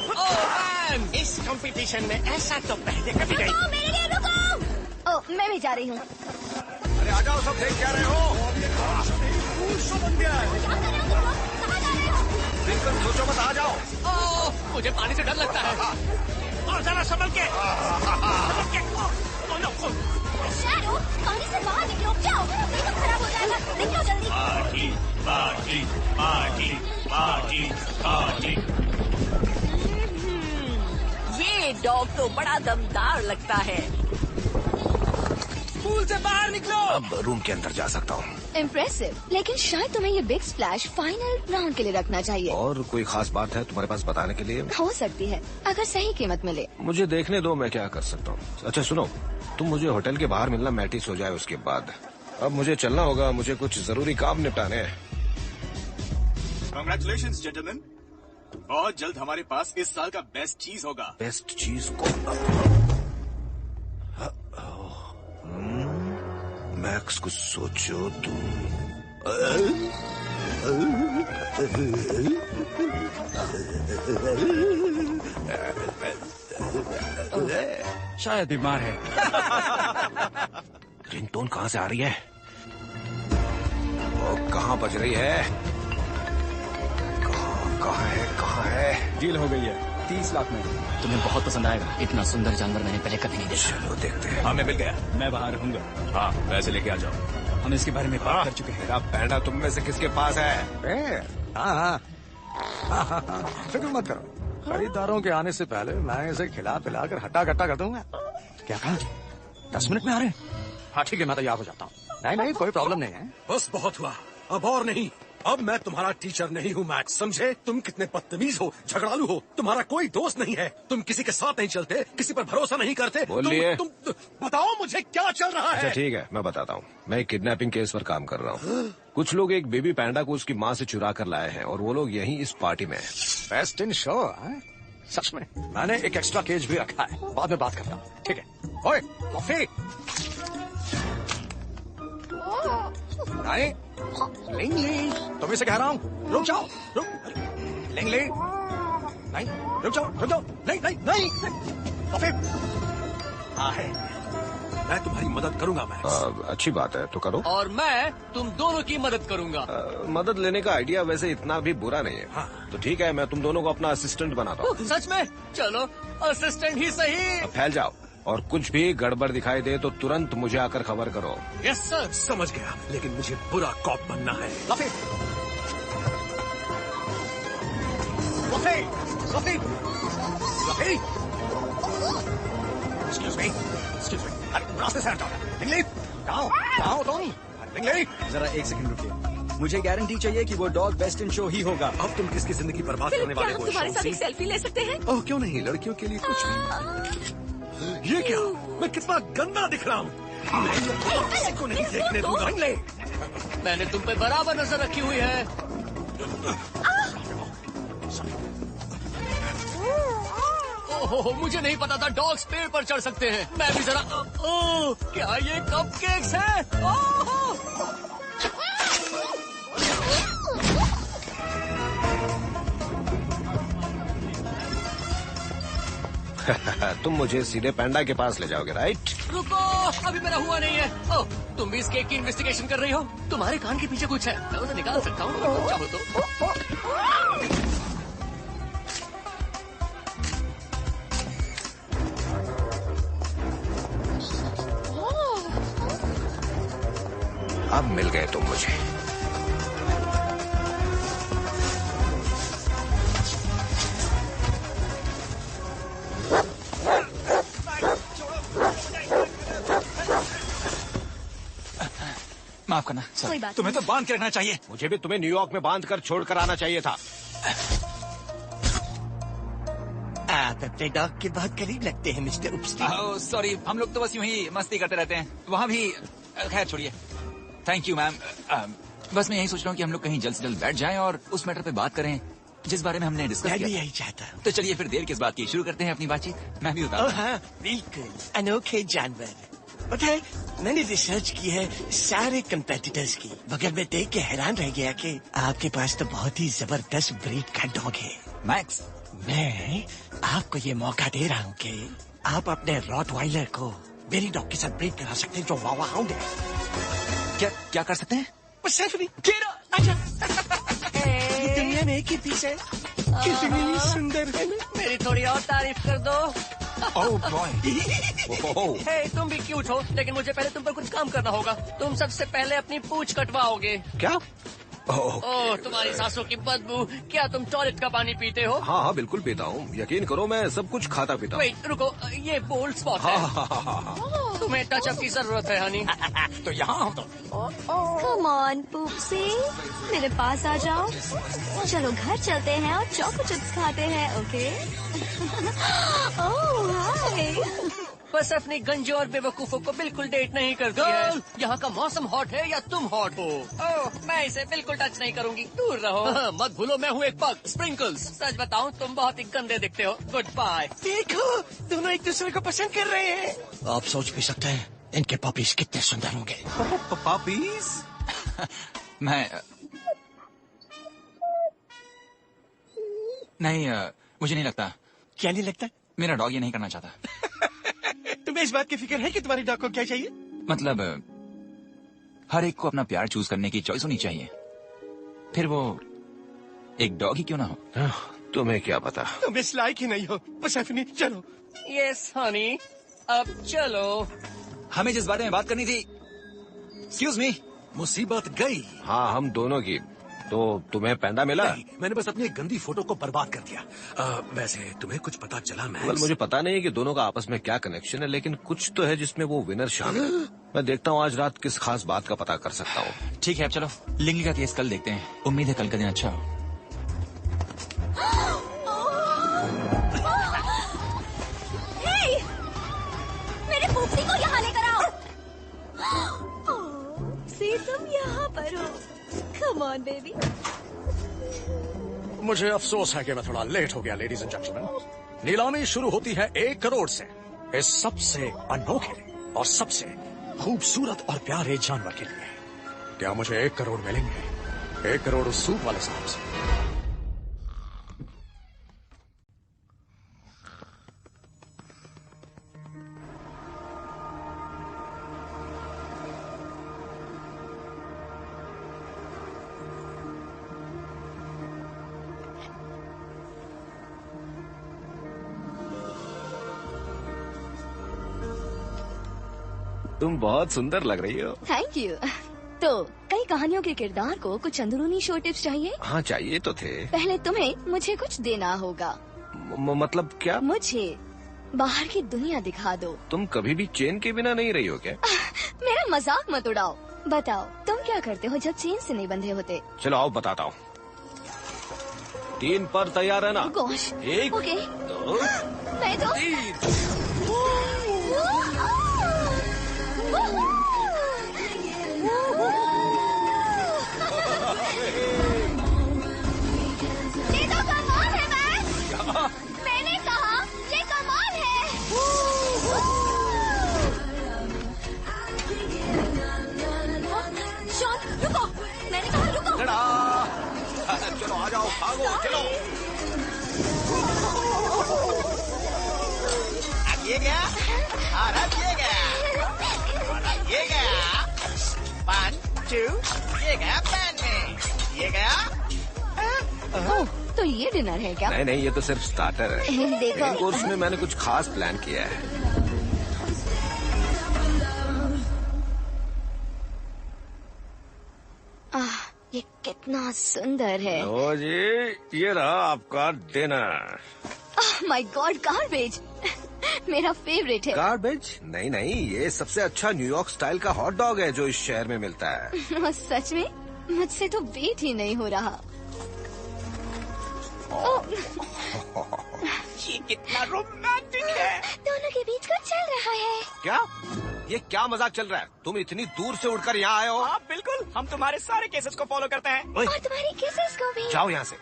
A: इस कंपटीशन में ऐसा तो पहले कभी नहीं।
M: रुको, मेरे लिए रुको। ओह, मैं भी जा रही हूँ।
K: अरे आ जाओ, सब देख क्या रहे हो? पूल शो बन गया है।
M: क्या कर रहे हो तुम लोग? कहाँ जा रहे हो?
K: बिल्कुल सोचो मत, आ जाओ।
A: ओह, मुझे पानी से डर लगता है। और जरा संभल के।
B: शैडो, पानी से बाहर निकलो। जाओ, नहीं तो खराब हो जाएगा। निकलो जल्दी।
K: Party, party, party, party, party.
H: ये डॉग तो बड़ा दमदार लगता है।
A: पूल से बाहर निकलो।
C: अब रूम के अंदर जा सकता हूँ।
M: इम्प्रेसिव, लेकिन शायद तुम्हें ये बिग स्प्लैश फाइनल राउंड के लिए रखना चाहिए।
C: और कोई खास बात है तुम्हारे पास बताने के लिए?
M: हो सकती है, अगर सही कीमत मिले।
C: मुझे देखने दो, मैं क्या कर सकता हूँ। अच्छा सुनो, तुम मुझे होटल के बाहर मिलना, मैटिस हो जाए उसके बाद। अब मुझे चलना होगा, मुझे कुछ जरूरी काम निपटाने हैं।
K: Congratulations, gentlemen. बहुत जल्द हमारे पास इस साल का बेस्ट चीज होगा.
C: बेस्ट चीज को मैक्स कुछ सोचो तुम.
L: शायद बीमार है.
C: रिंगटोन कहाँ से आ रही है? और कहाँ बज रही है? कहाँ है?
L: डील हो गई है 30 लाख में.
E: तुम्हें बहुत पसंद आएगा. इतना सुंदर जानवर मैंने पहले कभी नहीं देखा.
C: चलो देखते हैं.
K: हमें मिल गया.
L: मैं वहां रहूंगा.
K: हाँ, पैसे लेके आ जाओ.
L: हम इसके बारे में बात कर चुके हैं.
C: मेरा पैंडा तुम में से किसके पास है?
F: हाँ, फिक्र मत करो. खरीदारों के आने से पहले मैं इसे खिला पिला कर हट्टा कट्टा कर दूंगा. क्या कहा? 10 मिनट में आ रहे हैं? हाँ ठीक है, मैं तैयार हो जाता हूँ. नहीं कोई प्रॉब्लम नहीं है.
J: बस बहुत हुआ, अब और नहीं. अब मैं तुम्हारा टीचर नहीं हूँ मैक्स, समझे? तुम कितने बदतमीज हो, झगड़ालू हो. तुम्हारा कोई दोस्त नहीं है. तुम किसी के साथ नहीं चलते, किसी पर भरोसा नहीं करते.
C: बोलिए.
J: तुम बताओ मुझे क्या चल रहा है.
C: अच्छा ठीक है, मैं बताता हूँ. मैं एक किडनैपिंग केस पर काम कर रहा हूँ. कुछ लोग एक बेबी पैंडा को उसकी माँ से चुरा कर लाए हैं और वो लोग यहीं इस पार्टी में हैं.
F: Best in show. सच में मैंने एक एक्स्ट्रा केज भी रखा है. बाद में बात करता हूँ. ठीक है. ओए कॉफी. नहीं लिंगली, तुम इसे कह रहा हूँ. रुक जाओ. रुक. लिंगली नहीं, रुक जाओ. नहीं कॉफी. हाँ है, मैं तुम्हारी मदद करूंगा मैक्स.
C: अच्छी बात है, तो करो.
E: और मैं तुम दोनों की मदद करूंगा.
C: मदद लेने का आइडिया वैसे इतना भी बुरा नहीं है.
J: हाँ.
C: तो ठीक है, मैं तुम दोनों को अपना असिस्टेंट बनाता हूँ.
E: सच में? चलो असिस्टेंट ही सही.
C: अब फैल जाओ और कुछ भी गड़बड़ दिखाई दे तो तुरंत मुझे आकर खबर करो.
E: Yes sir.
J: समझ गया, लेकिन मुझे बुरा कॉप बनना है.
F: Coffee. Coffee. Coffee. Coffee. Excuse me. अरे रास्ते से हट जाओ. लिंगली आओ तुम. लिंगली
L: जरा 1 सेकंड रुकिए. मुझे गारंटी चाहिए कि वो डॉग बेस्ट इन शो ही होगा.
J: अब तुम किसकी जिंदगी बर्बाद करने वाले हो?
H: तुम्हारे साथ एक सेल्फी ले सकते हैं?
J: ओह क्यों नहीं, लड़कियों के लिए कुछ भी. ये क्या? मैं कितना गंदा दिख रहा हूँ. किसी को नहीं देखने दूंगा. ले.
E: मैंने तुम पे बराबर नजर रखी हुई है. ओहो, मुझे नहीं पता था डॉग्स पेड़ पर चढ़ सकते हैं. मैं भी जरा. क्या ये कपकेक्स हैं?
C: तुम मुझे सीधे पैंडा के पास ले जाओगे, राइट?
E: रुको, अभी मेरा हुआ नहीं है. ओह, तुम भी इस केक की इन्वेस्टिगेशन कर रही हो? तुम्हारे कान के पीछे कुछ है, मैं उसे निकाल सकता हूँ अगर तुम चाहो तो.
C: अब मिल गए तुम मुझे.
D: माफ करना सर.
M: कोई बात
D: तुम्हें तो बांध के रखना चाहिए.
C: मुझे भी तुम्हें न्यूयॉर्क में बांध कर छोड़ कर आना चाहिए था.
A: आप अपने डॉग के बहुत करीब लगते हैं मिस्टर उपस्टी.
D: सॉरी, हम लोग तो बस यूं ही मस्ती करते रहते हैं. वहाँ भी खैर छोड़िए. Thank you ma'am. बस मैं यही सोच रहा हूँ कि हम लोग कहीं जल्द से जल्द बैठ जाएं और उस मैटर पे बात करें जिस बारे में हमने डिस्कस
A: मैं भी
D: किया.
A: यही चाहता हूँ.
D: तो चलिए फिर देर किस बात की, शुरू करते हैं अपनी बातचीत. मैं भी
A: ओह
D: बताता
A: हाँ, बिल्कुल. अनोखे जानवर. पता है, मैंने रिसर्च की है सारे कंपेटिटर्स की, मगर मैं देख के हैरान रह गया कि आपके पास तो बहुत ही जबरदस्त ब्रीड का डॉग है.
D: मैक्स.
A: मैं आपको ये मौका दे रहा हूँ कि आप अपने रॉटवाइलर को मेरी डॉग के साथ ब्रीड करा सकते हैं जो वावा हाउंड है.
D: क्या कर सकते हैं?
A: बस सिर्फ नहीं. अच्छा. दुनिया में एक ही पीस है. कितनी सुंदर है ना?
E: मेरी थोड़ी और तारीफ कर दो.
D: Oh boy.
E: हे, तुम भी क्यूट हो, लेकिन मुझे पहले तुम पर कुछ काम करना होगा. तुम सबसे पहले अपनी पूंछ कटवाओगे.
C: क्या?
E: ओह, तुम्हारी सांसों की बदबू. क्या तुम टॉयलेट का पानी पीते हो?
C: हाँ बिल्कुल पीता हूँ. यकीन करो मैं सब कुछ खाता पीता हूँ.
E: वेट, रुको, ये बोल्ड स्पॉट है. तुम्हें टचअप की जरूरत है हनी.
D: तो यहाँ हो तो.
B: कम ऑन पूप्सी, मेरे पास आ जाओ. चलो घर चलते हैं और चोको चिप्स खाते हैं. ओके. ओह हाय.
N: बस अपनी गंजे और बेवकूफों को बिल्कुल डेट नहीं करती है। यहाँ का मौसम हॉट है या तुम हॉट हो? ओह, मैं इसे बिल्कुल टच नहीं करूँगी, दूर रहो।
L: मत भूलो मैं हूँ एक पग, स्प्रिंकल्स।
N: सच बताऊँ तुम बहुत ही गंदे दिखते हो। Good bye.
A: देखो दोनों एक दूसरे को पसंद कर रहे हैं।
L: आप सोच भी सकते हैं इनके पपीज कितने सुंदर होंगे।
D: पपीज? मैं नहीं, मुझे नहीं लगता।
A: क्या नहीं लगता?
D: मेरा डॉग ये नहीं करना चाहता।
A: तुम्हें इस बात की फिक्र है कि तुम्हारे डॉग को क्या चाहिए?
D: मतलब हर एक को अपना प्यार चूज करने की चॉइस होनी चाहिए, फिर वो एक डॉग ही क्यों ना हो।
C: तुम्हें क्या पता?
A: तुम इस लायक ही नहीं हो। परसेफनी चलो।
N: यस हनी, अब चलो।
D: हमें जिस बारे में बात करनी थी, एक्सक्यूज मी।
J: मुसीबत गई।
C: हाँ, हम दोनों की। तो तुम्हें पैंडा मिला?
J: नहीं, मैंने बस अपनी एक गंदी फोटो को बर्बाद कर दिया। वैसे तुम्हें कुछ पता चला?
C: well, मुझे पता नहीं है कि दोनों का आपस में क्या कनेक्शन है, लेकिन कुछ तो है जिसमें वो विनर शामिल है। मैं देखता हूँ आज रात किस खास बात का पता कर सकता हूँ।
D: ठीक है, अब चलो लिंगी का केस कल देखते हैं। उम्मीद है कल का दिन अच्छा हो।
B: हे! मेरे पोपड़ी को यहाँ लेकर आओ। सी तुम यहाँ पर हो। Come on, baby.
F: मुझे अफसोस है कि मैं थोड़ा लेट हो गया, लेडीज एंड जेंटलमैन। नीलामी शुरू होती है 1 करोड़ से, इस सबसे अनोखे और सबसे खूबसूरत और प्यारे जानवर के लिए। क्या मुझे 1 करोड़ मिलेंगे? 1 करोड़ उस सूप वाले साहब से।
C: तुम बहुत सुंदर लग रही हो।
B: Thank you. तो कई कहानियों के किरदार को कुछ अंदरूनी शो टिप्स चाहिए?
C: हाँ, चाहिए तो थे।
B: पहले तुम्हें मुझे कुछ देना होगा।
C: मतलब क्या?
B: मुझे बाहर की दुनिया दिखा दो।
C: तुम कभी भी चेन के बिना नहीं रही हो क्या?
B: मेरा मजाक मत उड़ाओ। बताओ तुम क्या करते हो जब चेन से नहीं बंधे होते?
C: चलो आओ बताता हूँ। 3 पर तैयार है ना?
B: गोश।
C: 1
B: ओके।
C: 2
B: मैं तो
C: 3।
B: ये तो कमाल है मैक्स। मैंने कहा ये कमाल है। शॉट, रुको। मैंने कहा रुको।
C: चलो आ जाओ, भागो, चलो।
K: अब ये गया और अब ये गया और अब ये गया। 1 2 ये गया पैन में, ये गया।
B: ओह, तो ये डिनर है क्या?
C: नहीं, ये तो सिर्फ स्टार्टर है।
B: देखो।
C: मेन कोर्स में मैंने कुछ खास प्लान किया है।
B: ये कितना सुंदर है।
C: ओ जी, ये रहा आपका डिनर।
B: My God, garbage. मेरा फेवरेट है।
C: गार्बेज? नहीं, ये सबसे अच्छा न्यूयॉर्क स्टाइल का हॉट डॉग है जो इस शहर में मिलता है।
B: सच में? मुझसे तो वेट ही नहीं हो रहा।
K: ये कितना रोमांटिक है।
B: दोनों के बीच कुछ चल रहा है।
C: क्या? ये क्या मजाक चल रहा है? तुम इतनी दूर से उड़कर यहाँ आए हो?
K: हाँ बिल्कुल, हम तुम्हारे सारे केसेस को फॉलो करते हैं।
B: और तुम्हारी केसेस को भी।
C: जाओ यहाँ से।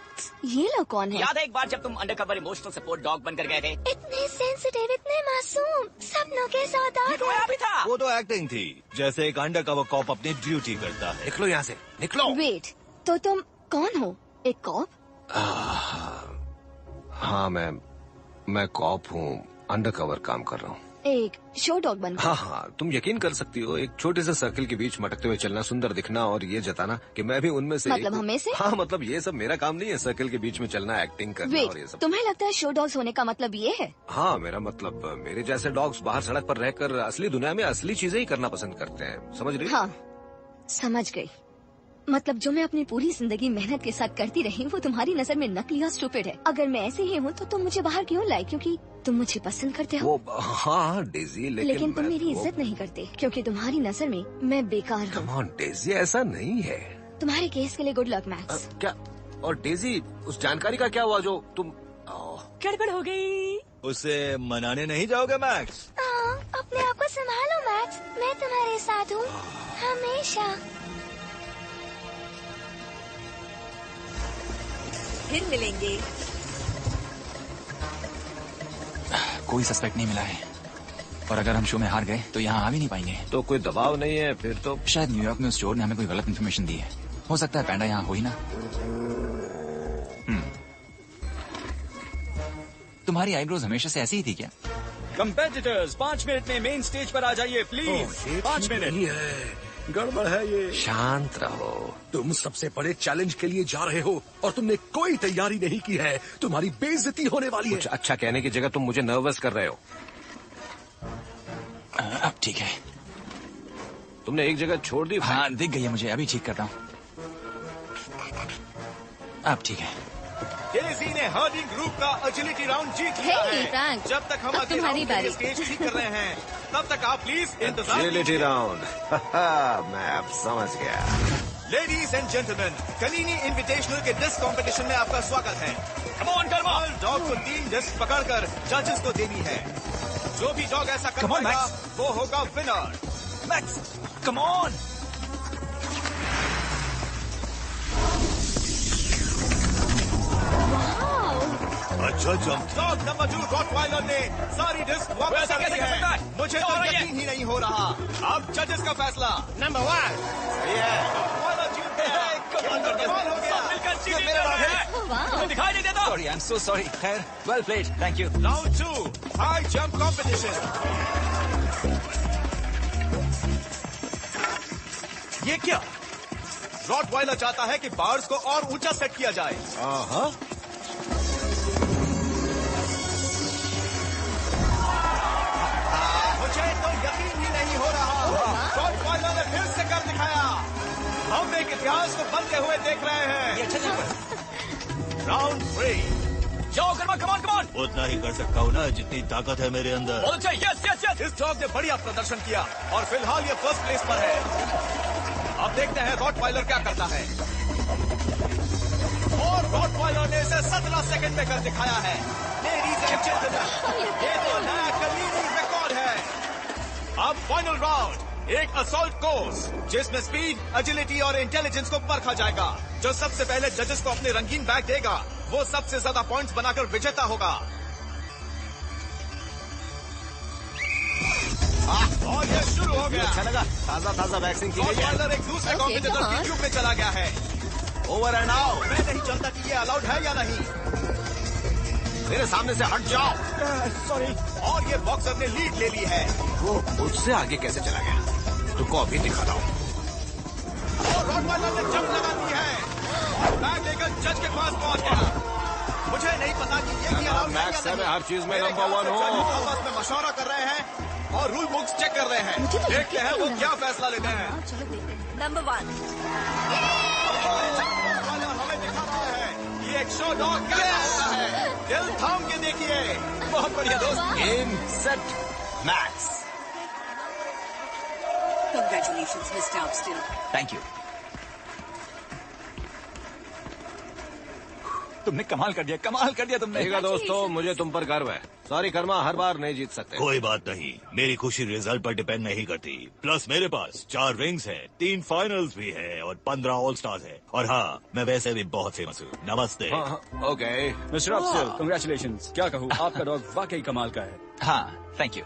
B: ये लोग कौन है?
N: याद है एक बार जब तुम अंडरकवर इमोशनल सपोर्ट डॉग बनकर गए थे?
B: इतने सेंसिटिव, इतने मासूम, सपनों के सौदागर।
K: तो यहाँ भी था।
O: वो तो एक्टिंग थी, जैसे एक अंडरकवर कॉप अपनी ड्यूटी करता है।
C: निकलो यहाँ से, निकलो।
B: वेट, तो तुम कौन हो? एक कॉप?
C: हाँ, मैं कॉप हूँ, अंडरकवर काम कर रहा हूँ।
B: एक शो डॉग बन।
C: हाँ, तुम यकीन कर सकती हो, एक छोटे से सर्कल के बीच मटकते हुए चलना, सुंदर दिखना और ये जताना कि मैं भी उनमें से
B: मतलब
C: एक
B: हमें से?
C: हाँ, मतलब ये सब मेरा काम नहीं है, सर्कल के बीच में चलना, एक्टिंग करना और ये
B: वेट,
C: सब।
B: तुम्हें लगता है शो डॉग्स होने का मतलब ये है?
C: हाँ, मेरा मतलब मेरे जैसे डॉग्स बाहर सड़क पर रहकर असली दुनिया में असली चीजें ही करना पसंद करते हैं, समझ रही?
B: हाँ, समझ गई। मतलब जो मैं अपनी पूरी जिंदगी मेहनत के साथ करती रही, वो तुम्हारी नजर में नकली और स्टूपिड है। अगर मैं ऐसे ही हूँ तो तुम मुझे बाहर क्यों लाए? क्योंकि तुम मुझे पसंद करते हो?
C: वो हाँ डेजी,
B: लेकिन तुम मेरी इज्जत नहीं करते क्योंकि तुम्हारी नजर में मैं बेकार हूँ।
C: कम ऑन डेजी, ऐसा नहीं है।
B: तुम्हारे केस के लिए गुड लक मैक्स।
C: क्या? और डेजी, उस जानकारी का क्या हुआ जो तुम?
N: गड़बड़ हो गई।
O: उसे मनाने नहीं जाओगे मैक्स?
B: अपने आप को संभालो मैक्स, मैं तुम्हारे साथ हूँ हमेशा।
H: फिर मिलेंगे।
D: कोई सस्पेक्ट नहीं मिला है, और अगर हम शो में हार गए तो यहाँ आ भी नहीं पाएंगे।
C: तो कोई दबाव नहीं है फिर तो?
D: शायद न्यूयॉर्क में उस चोर ने हमें कोई गलत इन्फॉर्मेशन दी है। हो सकता है पैंडा यहाँ हो ही ना। तुम्हारी आईब्रोज हमेशा से ऐसी ही थी क्या?
L: कंपेटिटर्स 5 मिनट में मेन स्टेज पर आ जाइए प्लीज। 5 मिनट।
F: नहीं है, गड़बड़ है ये।
C: शांत रहो।
F: तुम सबसे बड़े चैलेंज के लिए जा रहे हो और तुमने कोई तैयारी नहीं की है। तुम्हारी बेइज्जती होने वाली है।
C: कुछ अच्छा कहने की जगह तुम मुझे नर्वस कर रहे हो।
D: अब ठीक है।
C: तुमने एक जगह छोड़ दी।
D: हाँ दिख गई है मुझे, अभी ठीक करता हूँ। अब ठीक है।
K: केसी ने हर्डिंग ग्रुप का एजिलिटी राउंड जीत लिया
M: Hey,
K: है।
M: Frank,
K: जब तक हम
M: अब
K: अगले
M: तुम्हारी
K: राउंड के लिए
M: बारी।
K: स्टेज ठीक कर रहे हैं, तब तक आप प्लीज इंतजार
C: एजिलिटी
K: कीजिए।
C: राउंड। मैं अब समझ गया।
K: लेडीज एंड जेंटलमैन, कनीनी इनविटेशनल के डिस्क कंपटीशन में आपका स्वागत है। हर डॉग को 3 डिस्क पकड़कर जजेस को देनी है। जो भी डॉग ऐसा कर
D: Come on,
K: पाएगा
D: Max.
K: वो होगा विनर।
D: Max come on.
O: अच्छा जंप।
K: डॉग नंबर 2 रॉटवाइलर ने सारी डिस्क वापस कर दी है। मुझे तो यकीन ही नहीं हो रहा। अब जजेस का फैसला।
A: नंबर 1
K: सही है, रॉटवाइलर जीत गया है। कमाल हो गया। ये मेरा डॉग है।
N: दिखाई नहीं देता।
D: Sorry, I am so sorry. खैर, well played, thank you.
K: Round 2 high jump competition. ये क्या? रॉटवाइलर चाहता है कि बार्स को और ऊंचा सेट किया जाए। मुझे तो यकीन ही नहीं हो रहा। रॉटवाइलर ने फिर से कर दिखाया। हम एक इतिहास को बनते हुए देख रहे हैं। राउंड 3
N: जाओ कर्मा, कमान कमान।
O: उतना ही कर सकता हूँ ना जितनी ताकत है मेरे अंदर।
N: बहुत अच्छा, यस यस यस।
K: इस डॉग ने बढ़िया प्रदर्शन किया और फिलहाल ये फर्स्ट प्लेस पर है। अब देखते हैं रॉटवाइलर क्या करता है। और रॉटवाइलर ने इसे 17 सेकंड में कर दिखाया है। लेडीज एंड जेंटलमैन, ये तो नया कनीनी रिकॉर्ड है। अब फाइनल राउंड, एक असॉल्ट कोर्स जिसमें स्पीड, एजिलिटी और इंटेलिजेंस को परखा जाएगा। जो सबसे पहले जजेस को अपने रंगीन बैग देगा वो सबसे ज्यादा पॉइंट्स बनाकर विजेता होगा। और ये शुरू हो गया।
C: अच्छा लगा, ताजा ताजा वैक्सीन की गई है।
K: रॉटवाइलर एक दूसरे कॉम्पिटिटर की ट्यूब में चला गया है। Over and out. मैं नहीं जानता कि ये अलाउड है या नहीं।
C: मेरे सामने से हट जाओ।
K: सॉरी। और ये बॉक्सर ने लीड ले ली है।
C: वो मुझसे आगे कैसे चला गया? तुमको अभी दिखाता हूँ।
K: और रॉटवाइलर ने जंप लगा दी है और बैग लेकर जज के पास पहुंच गया। मुझे नहीं पता कि ये भी अलाउड है या
C: मैक्स है,
K: नहीं।
C: मैं हर चीज में
K: मेरे
C: नंबर
K: ख्याल
C: 1
K: से जज
C: हूँ।
K: आपस में मशवरा कर रहे हैं और रूल बुक्स चेक कर रहे हैं।
B: मुझे तो
K: देखते हैं वो
B: यकीन
K: क्या फैसला लेते हैं।
B: चलो देखते हैं।
H: नंबर 1।
K: रॉटवाइलर हमें दिखा रहा है कि एक शो डॉग कैसा होता है। दिल थाम के देखिए। बहुत बढ़िया दोस्त।
C: Game set max.
H: Congratulations, Mr. Upstill.
D: Thank you. तुमने कमाल कर दिया, कमाल कर दिया तुमने।
C: ठीक है दोस्तों, मुझे तुम पर गर्व है। सॉरी कर्मा, हर बार नहीं जीत सकते।
O: कोई बात नहीं, मेरी खुशी रिजल्ट पर डिपेंड नहीं करती। प्लस मेरे पास 4 रिंग्स है, 3 फाइनल्स भी है और 15 ऑल स्टार्स है। और हाँ, मैं वैसे भी बहुत फेमस हूँ। नमस्ते।
C: Okay
L: mister Afsal, congratulations. क्या कहूँ, आपका डॉग वाकई कमाल का है।
D: हाँ, थैंक यू।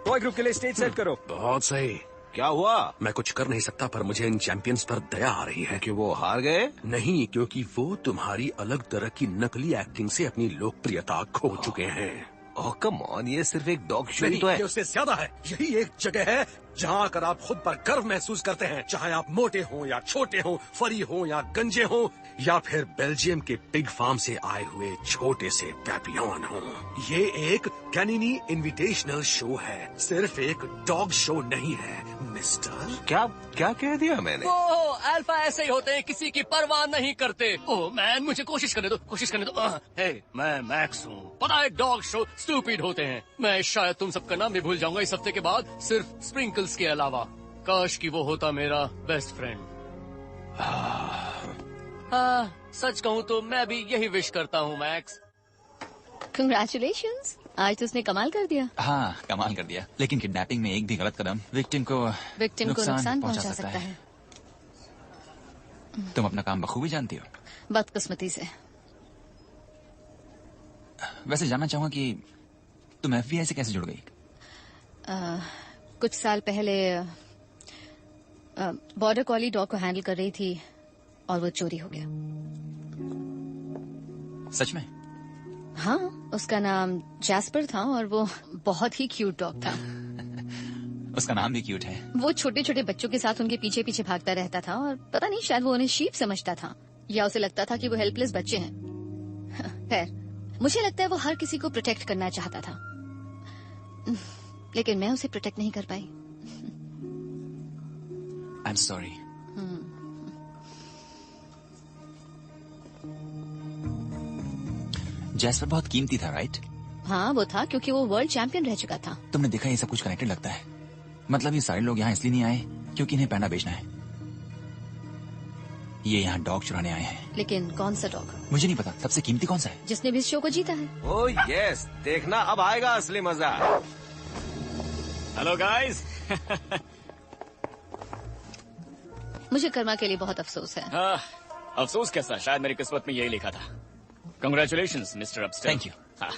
L: टॉय ग्रुप के लिए स्टेज सेट करो।
F: बहुत सही।
C: क्या हुआ?
F: मैं कुछ कर नहीं सकता पर मुझे इन चैंपियंस पर दया आ रही है।
C: कि वो हार गए?
F: नहीं, क्योंकि वो तुम्हारी अलग तरह की नकली एक्टिंग से अपनी लोकप्रियता खो चुके हैं।
C: ओह कम ऑन, ये सिर्फ एक डॉग शो ही
F: नहीं,
C: तो है।
F: ये उससे ज्यादा है। यही एक जगह है जहाँ आकर आप खुद पर गर्व महसूस करते हैं, चाहे आप मोटे हो या छोटे हो, फरी हो या गंजे हो, या फिर बेल्जियम के पिग फार्म से आए हुए छोटे से पैपियन हो। ये एक कैनिनी इनविटेशनल शो है, सिर्फ एक डॉग शो नहीं है मिस्टर।
C: क्या क्या कह दिया मैंने?
N: ओह, अल्फा ऐसे ही होते हैं, किसी की परवाह नहीं करते। ओह मैन, मुझे कोशिश करने दो, कोशिश करने दो। हे, मैं मैक्स हूँ। पता है डॉग शो स्टूपिड होते हैं। मैं शायद तुम सबका नाम भी भूल जाऊंगा इस हफ्ते के बाद, सिर्फ स्प्रिंकल्स के अलावा। काश कि वो होता मेरा बेस्ट फ्रेंड। हाँ, सच कहूँ तो मैं भी यही विश करता हूँ मैक्स।
B: Congratulations.
M: आज तो उसने कमाल कर दिया।
D: हाँ, कमाल कर दिया। लेकिन किडनैपिंग में एक भी गलत कदम विक्टिम को
M: नुकसान पहुंचा सकता है।
D: तुम अपना काम बखूबी जानती हो।
M: बदकिस्मती से।
D: वैसे जानना चाहूंगा कि तुम FBI से कैसे जुड़ गई?
M: कुछ साल पहले बॉर्डर कॉली डॉग को हैंडल कर रही थी और वो चोरी हो गया।
D: सच में?
M: हाँ, उसका नाम जैस्पर था और वो बहुत ही क्यूट डॉग था।
D: उसका नाम भी क्यूट है।
M: वो छोटे छोटे बच्चों के साथ उनके पीछे पीछे भागता रहता था और पता नहीं, शायद वो उन्हें शीप समझता था या उसे लगता था कि वो हेल्पलेस बच्चे हैं। खैर, मुझे लगता है वो हर किसी को प्रोटेक्ट करना चाहता था, लेकिन मैं उसे प्रोटेक्ट नहीं कर पाई।
D: I'm sorry. जैस्पर बहुत कीमती था, राइट?
M: हाँ, वो था क्योंकि वो वर्ल्ड चैंपियन रह चुका था।
D: तुमने देखा ये सब कुछ कनेक्टेड लगता है। मतलब ये सारे लोग यहाँ इसलिए नहीं आए क्योंकि इन्हें पैंडा बेचना है। ये यहाँ डॉग चुराने आए हैं।
M: लेकिन कौन सा डॉग?
D: मुझे नहीं पता। सबसे कीमती कौन सा है?
M: जिसने भी इस शो को जीता है।
C: ओह यस, देखना अब आएगा असली मजा।
N: Hello guys.
M: मुझे कर्मा के लिए बहुत अफसोस है।
N: हाँ, अफसोस कैसा, शायद मेरी किस्मत में यही लिखा था। Congratulations mister upstair.
D: Thank you.
N: हाँ,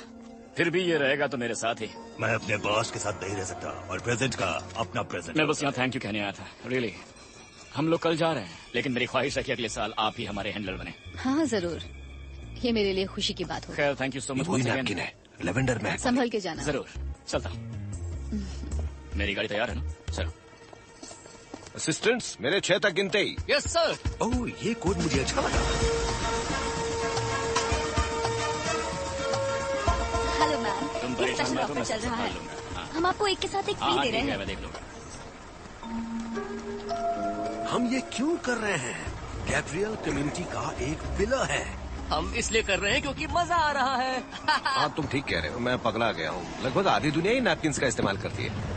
N: फिर भी ये रहेगा तो मेरे साथ ही।
O: मैं अपने बॉस के साथ नहीं रह सकता और प्रेजेंट का अपना प्रेजेंट।
N: मैं बस यहाँ थैंक यू कहने आया था। रियली हम लोग कल जा रहे हैं, लेकिन मेरी ख्वाहिश है कि अगले साल आप ही हमारे हैंडलर बने।
M: हाँ जरूर, ये मेरे लिए खुशी की बात होगी।
N: खैर, थैंक यू सो मच।
C: वही नैपकिन है, लेवेंडर में।
M: संभल के जाना।
N: जरूर, चलता हूँ। मेरी गाड़ी तैयार है ना? चलो।
C: असिस्टेंट्स, मेरे 6 तक गिनते ही।
N: Yes sir.
J: ओह, ये कोड मुझे अच्छा लगा।
B: हेलो मैम,
N: तुम
B: ये
N: परेशान
B: स्पेशल
N: मत हो, मैं
B: ऑफर चल
N: सब
B: रहा है।
N: संभाल लूंगा।
B: हम आपको एक के साथ एक फ्री
N: हाँ,
B: दे रहे
N: ठीक है,
B: हैं।
N: मैं देख लूंगा।
J: हम ये क्यों कर रहे हैं? गैब्रियल कम्युनिटी का एक पिलर है।
N: हम इसलिए कर रहे हैं क्योंकि मजा आ रहा है।
C: हाँ, तुम ठीक कह रहे हो, मैं पगला गया हूँ। लगभग आधी दुनिया ही नैपकिन्स का इस्तेमाल करती है।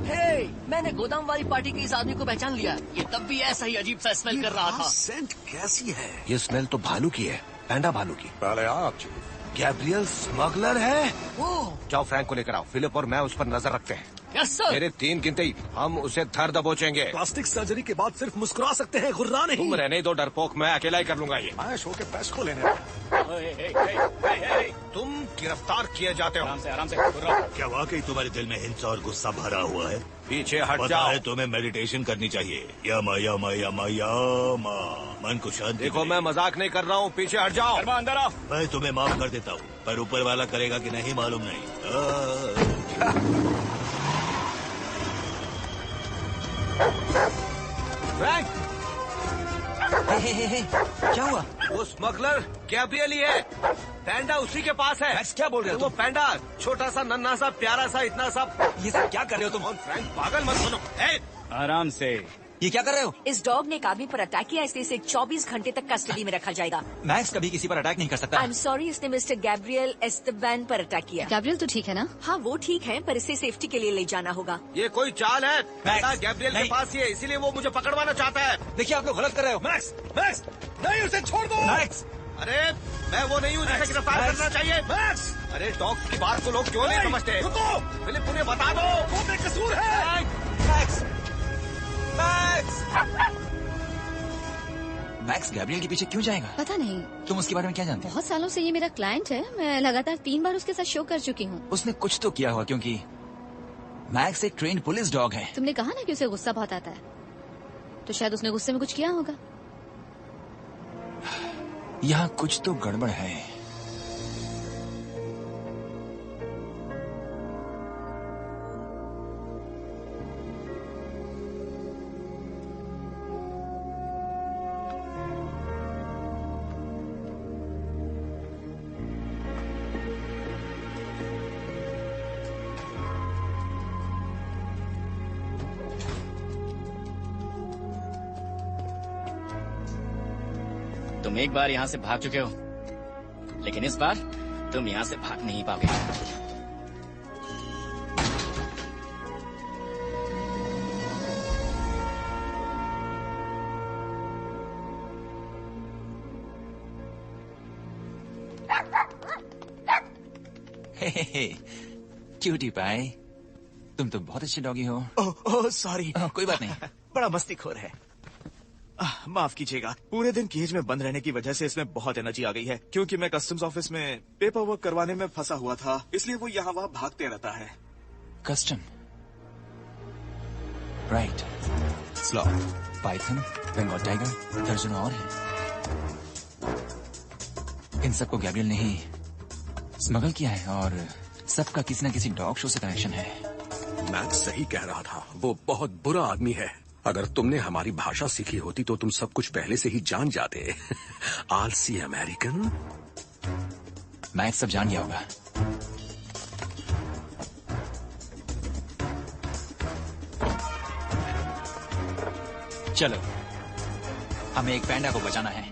N: हे, मैंने गोदाम वाली पार्टी के इस आदमी को पहचान लिया। ये तब भी ऐसा ही अजीब सा स्मेल कर रहा था।
J: सेंट कैसी है?
C: ये स्मेल तो भालू की है, पैंडा भालू की।
F: पहले आप जी।
C: गैब्रियल स्मगलर है।
N: वो
C: जाओ फ्रैंक को लेकर आओ, फिलिप और मैं उस पर नजर रखते हैं।
N: Yes sir.
C: मेरे 3 गिनते ही हम उसे धर दबोचेंगे।
J: प्लास्टिक सर्जरी के बाद सिर्फ मुस्कुरा सकते हैं, गुर्रा नहीं।
C: तुम रहने दो डरपोक, मैं अकेला ही कर लूंगा ये।
F: मैं शो के पैसे को लेने।
C: तुम गिरफ्तार किए जाते हो।
N: आराम से।
O: क्या वाकई तुम्हारे दिल में हिंसा और गुस्सा भरा हुआ है?
C: पीछे हट
O: पता
C: जाओ।
O: है तुम्हें मेडिटेशन करनी चाहिए। यमा यमा यमा यमा, मन को शांति
C: देखो,
O: मिले।
C: मैं मजाक नहीं कर रहा हूँ, पीछे हट जाओ।
N: अंदर आओ।
O: मैं तुम्हें माफ कर देता हूँ, पर ऊपर वाला करेगा कि नहीं मालूम नहीं।
C: फ्रैंक,
D: क्या हुआ?
C: वो स्मगलर गैब्रियल ही है। पैंडा उसी के पास है।
D: क्या बोल रहे हो
C: वो पैंडा छोटा सा, नन्हा सा, प्यारा सा, इतना सा।
D: ये सब क्या कर रहे हो तुम?
C: और फ्रैंक, पागल मत बनो।
N: आराम से।
D: ये क्या कर रहे हो?
H: इस डॉग ने एक आदमी पर अटैक किया, इसलिए इसे 24 घंटे तक कस्टडी में रखा जाएगा।
D: मैक्स कभी किसी पर अटैक नहीं कर सकता।
H: आई एम सॉरी, इसने मिस्टर गैब्रियल एस्टेबान पर अटैक किया।
M: गैब्रियल तो ठीक है ना?
H: हाँ, वो ठीक है, पर इसे सेफ्टी के लिए ले जाना होगा।
C: ये कोई चाल है। पैंडा गैब्रियल के
D: नहीं।
C: पास ही है, इसीलिए वो मुझे पकड़वाना चाहता है।
D: देखिए, आप लोग गलत कर रहे हो।
J: मैक्स, मैक्स, नहीं, उसे छोड़ दो।
D: मैक्स,
C: अरे मैं वो नहीं हूँ जिसे गिरफ्तार करना चाहिए।
J: मैक्स,
C: अरे डॉग्स की बात को लोग क्यों नहीं समझते?
J: रुको,
C: फिलिप, उन्हें बता दो।
J: वो बेकसूर है।
D: मैक्स, मैक्स, मैक्स गैब्रियल के पीछे क्यों जाएगा?
M: पता नहीं,
D: तुम उसके बारे में क्या जानते हो?
M: बहुत सालों से ये मेरा क्लाइंट है। मैं लगातार 3 बार उसके साथ शो कर चुकी हूँ।
D: उसने कुछ तो किया हुआ, क्योंकि मैक्स एक ट्रेन पुलिस डॉग है।
M: तुमने कहा ना कि उसे गुस्सा बहुत आता है, तो शायद उसने गुस्से में कुछ किया होगा।
D: यहाँ कुछ तो गड़बड़ है।
N: तुम एक बार यहाँ से भाग चुके हो, लेकिन इस बार तुम यहाँ से भाग नहीं पाओगे।
D: क्यूटी पाई, तुम तो बहुत अच्छे डॉगी हो।
K: Oh sorry.
D: कोई बात नहीं।
K: बड़ा मस्तीखोर है। माफ कीजिएगा, पूरे दिन केज में बंद रहने की वजह से इसमें बहुत एनर्जी आ गई है। क्योंकि मैं कस्टम्स ऑफिस में पेपर वर्क करवाने में फंसा हुआ था, इसलिए वो यहाँ वहाँ भागते रहता है।
D: Custom, right. Sloth, python, Bengal tiger, दर्जनों और हैं। इन सबको गैब्रियल ने ही स्मगल किया है और सबका किसी न किसी डॉग शो से कनेक्शन है।
J: मैक्स सही कह रहा था, वो बहुत बुरा आदमी है। अगर तुमने हमारी भाषा सीखी होती तो तुम सब कुछ पहले से ही जान जाते। आलसी अमेरिकन।
D: मैक्स सब जान गया होगा। चलो, हमें एक पैंडा को बचाना है।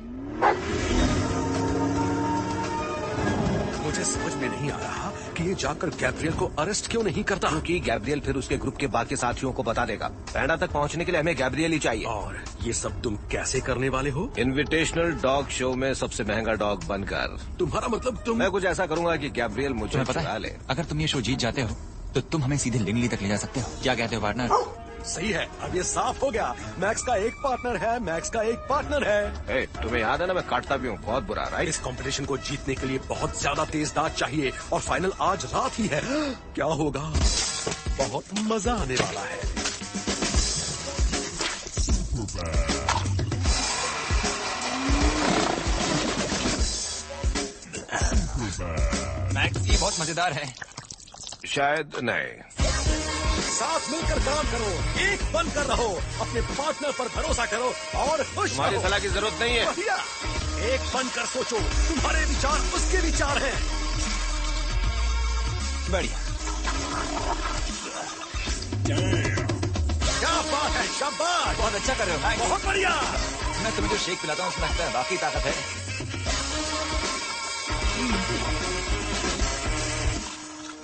J: मुझे समझ में नहीं आ रहा कि ये जाकर गैब्रियल को अरेस्ट क्यों नहीं करता।
C: क्योंकि गैब्रियल फिर उसके ग्रुप के बाकी साथियों को बता देगा। पैंडा तक पहुंचने के लिए हमें गैब्रियल ही चाहिए।
J: और ये सब तुम कैसे करने वाले हो?
C: इनविटेशनल डॉग शो में सबसे महंगा डॉग बनकर।
J: तुम्हारा मतलब
C: मैं कुछ ऐसा करूंगा कि गैब्रियल मुझे
D: चुरा ले। अगर तुम ये शो जीत जाते हो तो तुम हमें सीधे लिंगली तक ले जा सकते हो। क्या कहते हो पार्टनर?
J: सही है, अब ये साफ हो गया। मैक्स का एक पार्टनर है, मैक्स का एक पार्टनर है।
C: तुम्हें याद है ना, मैं काटता भी हूँ बहुत बुरा, राइट?
J: इस कंपटीशन को जीतने के लिए बहुत ज्यादा तेज दांत चाहिए और फाइनल आज रात ही है। क्या होगा? बहुत मजा आने वाला है।
D: मैक्स, ये बहुत मजेदार है।
C: शायद नहीं।
J: साथ मिलकर काम करो, एक बनकर रहो, अपने पार्टनर पर भरोसा करो और खुश रहो।
C: तुम्हारी सलाह की जरूरत नहीं है।
J: बढ़िया, एक बनकर सोचो, तुम्हारे विचार उसके विचार हैं।
D: बढ़िया।
J: क्या बात है, शाबाश।
D: बहुत अच्छा कर रहे हो मैक्स।
J: बहुत बढ़िया।
D: मैं तुम्हें जो शेक पिलाता हूँ उसमें लगता है वाकई ताकत है।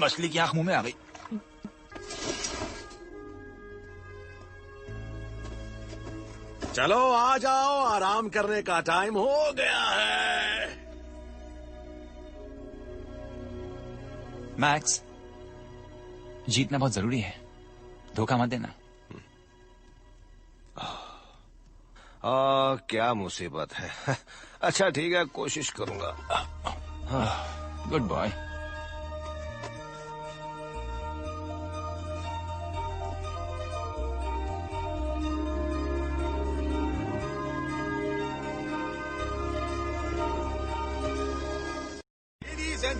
D: मछली की आंख मुंह में आ गई।
J: चलो आ जाओ, आराम करने का टाइम हो गया है।
D: मैक्स, जीतना बहुत जरूरी है, धोखा मत देना।
C: क्या मुसीबत है। अच्छा ठीक है, कोशिश करूंगा।
D: Good boy.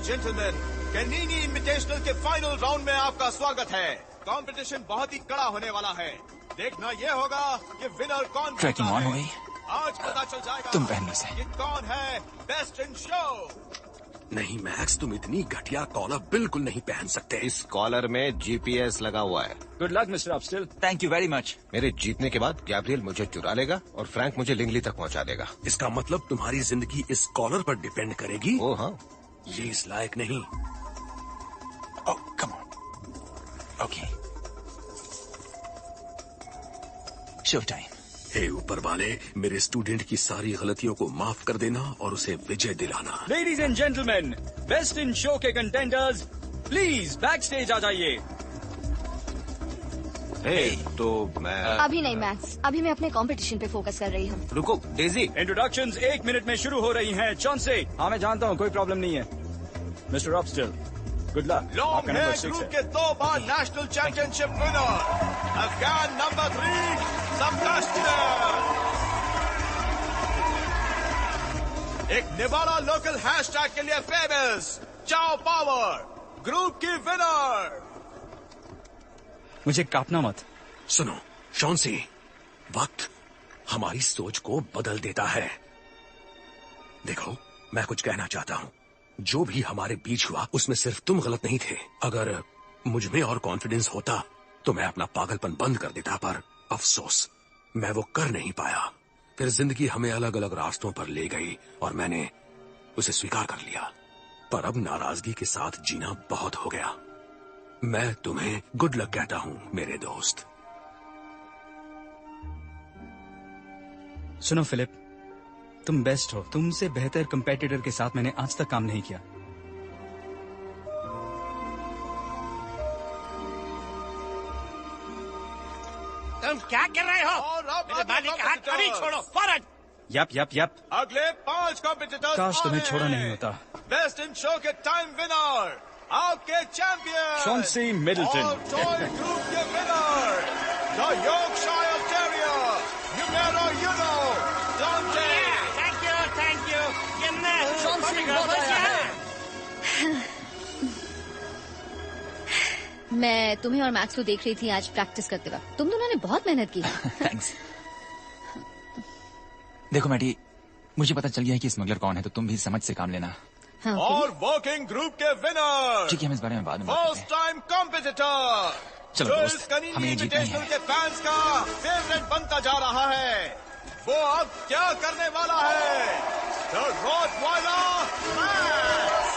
K: जेंटलमैन, कैनिनी इनविटेशनल के फाइनल राउंड में आपका स्वागत है। कंपटीशन बहुत ही कड़ा होने वाला है। देखना यह होगा कि विनर कौन।
D: ट्रैकिंग ऑन हो गई।
K: आज पता चल जाएगा
D: तुम पहन लो से
K: कि कौन है बेस्ट इन शो।
J: नहीं मैक्स, तुम इतनी घटिया कॉलर बिल्कुल नहीं पहन सकते।
C: इस कॉलर में जीपीएस लगा हुआ है।
L: Good luck mister Upstill.
D: Thank you very much.
C: मेरे जीतने के बाद गैब्रियल मुझे चुरा लेगा और फ्रैंक मुझे लिंगली तक पहुंचा देगा।
J: इसका मतलब तुम्हारी जिंदगी इस कॉलर पर डिपेंड करेगी?
C: ओ हाँ।
J: ये इस लायक नहीं।
D: Oh come on. Okay, show time.
J: हे ऊपर वाले, मेरे स्टूडेंट की सारी गलतियों को माफ कर देना और उसे विजय दिलाना।
L: Ladies and gentleman, best in show के कंटेंडर्स प्लीज बैक स्टेज आ जाइए।
C: तो मैं
B: अभी नहीं मैक्स, अभी मैं अपने कंपटीशन पे फोकस कर रही हूँ।
C: रुको डेजी।
L: इंट्रोडक्शंस 1 मिनट में शुरू हो रही हैं। चॉन्से, हाँ मैं जानता हूँ, कोई प्रॉब्लम नहीं है। Mister Upstill, good luck.
K: Long hair group के 2 बार national championship winner Afghan number 3 सबकास्टियर। एक नेवाड़ा लोकल हैशटैग के लिए फेमस चाओ पावर ग्रुप की विनर।
L: मुझे काटना मत।
J: सुनो शॉन्सी, वक्त हमारी सोच को बदल देता है। देखो, मैं कुछ कहना चाहता हूँ। जो भी हमारे बीच हुआ उसमें सिर्फ तुम गलत नहीं थे। अगर मुझ में और कॉन्फिडेंस होता तो मैं अपना पागलपन बंद कर देता, पर अफसोस मैं वो कर नहीं पाया। फिर जिंदगी हमें अलग अलग रास्तों पर ले गई और मैंने उसे स्वीकार कर लिया। पर अब नाराजगी के साथ जीना बहुत हो गया। मैं तुम्हें गुड लक कहता हूं मेरे दोस्त।
L: सुनो फिलिप, तुम बेस्ट हो। तुमसे बेहतर कंपेटिटर के साथ मैंने आज तक काम नहीं किया।
A: क्या कर रहे हो? मेरे मालिक का हाथ अभी छोड़ो, फौरन।
L: यप।
K: अगले 5 कॉम्पिटिटर्स
L: काश तुम्हें छोड़ा नहीं होता।
K: बेस्ट इन शो के टाइम विनर, आपके चैंपियन
L: शॉन्सी मिडलटन।
K: और टॉय ग्रुप के winner, the Yorkshire terrier, numero uno, Dante.
A: Thank you. ये मैं हूँ।
N: शॉन्सी बहुत आया है।
M: मैं तुम्हें और मैक्स को देख रही थी आज प्रैक्टिस करते वक्त। तुम दोनों ने बहुत मेहनत की।
D: थैंक्स। देखो मैटी, मुझे पता चल गया है कि स्मगलर कौन है, तो तुम भी समझ से काम लेना।
M: हाँ,
K: और वॉकिंग ग्रुप के विनर,
D: ठीक है, हम इस बारे में बाद में बात करते
K: फर्स्ट टाइम कॉम्पिटिटर,
D: चलो
K: जो
D: दोस्त,
K: इस कनीनी
D: हमें ये जीतना ही है।
K: इन्विटेशनल के फैंस का फेवरेट बनता जा रहा है। वो अब क्या करने वाला है? The Rottweiler max.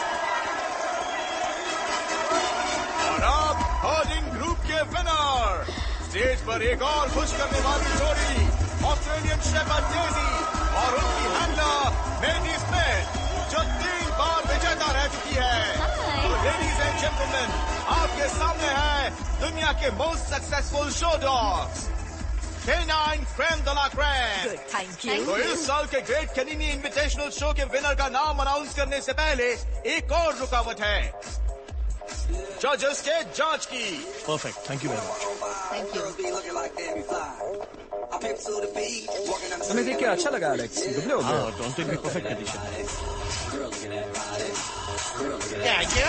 K: और अब हर्डिंग ग्रुप के विनर, स्टेज पर एक और खुश करने वाली जोड़ी, ऑस्ट्रेलियन शेफर्ड डेजी और उनकी हैंडलर मेडी स्मिथ, जो 3 बार विजेता रह चुकी है। लेडीज एंड जेंटलमैन, आपके सामने है दुनिया के most successful show dogs, Canine Crème de la Crème।
H: Thank you.
K: तो इस साल के ग्रेट कैनिनी इन्विटेशनल शो के विनर का नाम अनाउंस करने से पहले एक और रुकावट है, जजेस के जांच की।
A: Perfect, thank you very much.
M: Thank you.
L: तुम्हें देख के अच्छा लगा एलेक्स, दुबले हो गए।
A: हाँ, डॉन्टे भी perfect condition. Thank you.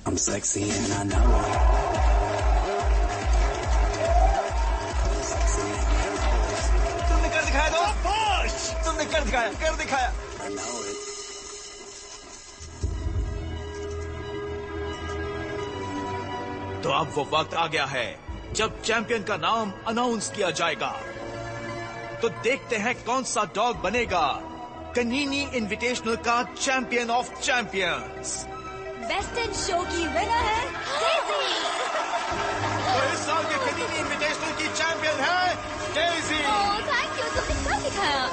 P: I'm sexy and I know it.
K: तुमने कर दिखाया दो, तुमने कर दिखाया।
P: I know it.
K: तो अब वो वक्त आ गया है जब चैंपियन का नाम अनाउंस किया जाएगा। तो देखते हैं कौन सा डॉग बनेगा कनीनी इन्विटेशनल का champion of champions.
H: Best in show की विनर है डेजी।
K: तो इस साल के कनीनी इन्विटेशनल की चैंपियन है डेजी।
M: ओह, थैंक यू, तुमने कर दिखाया।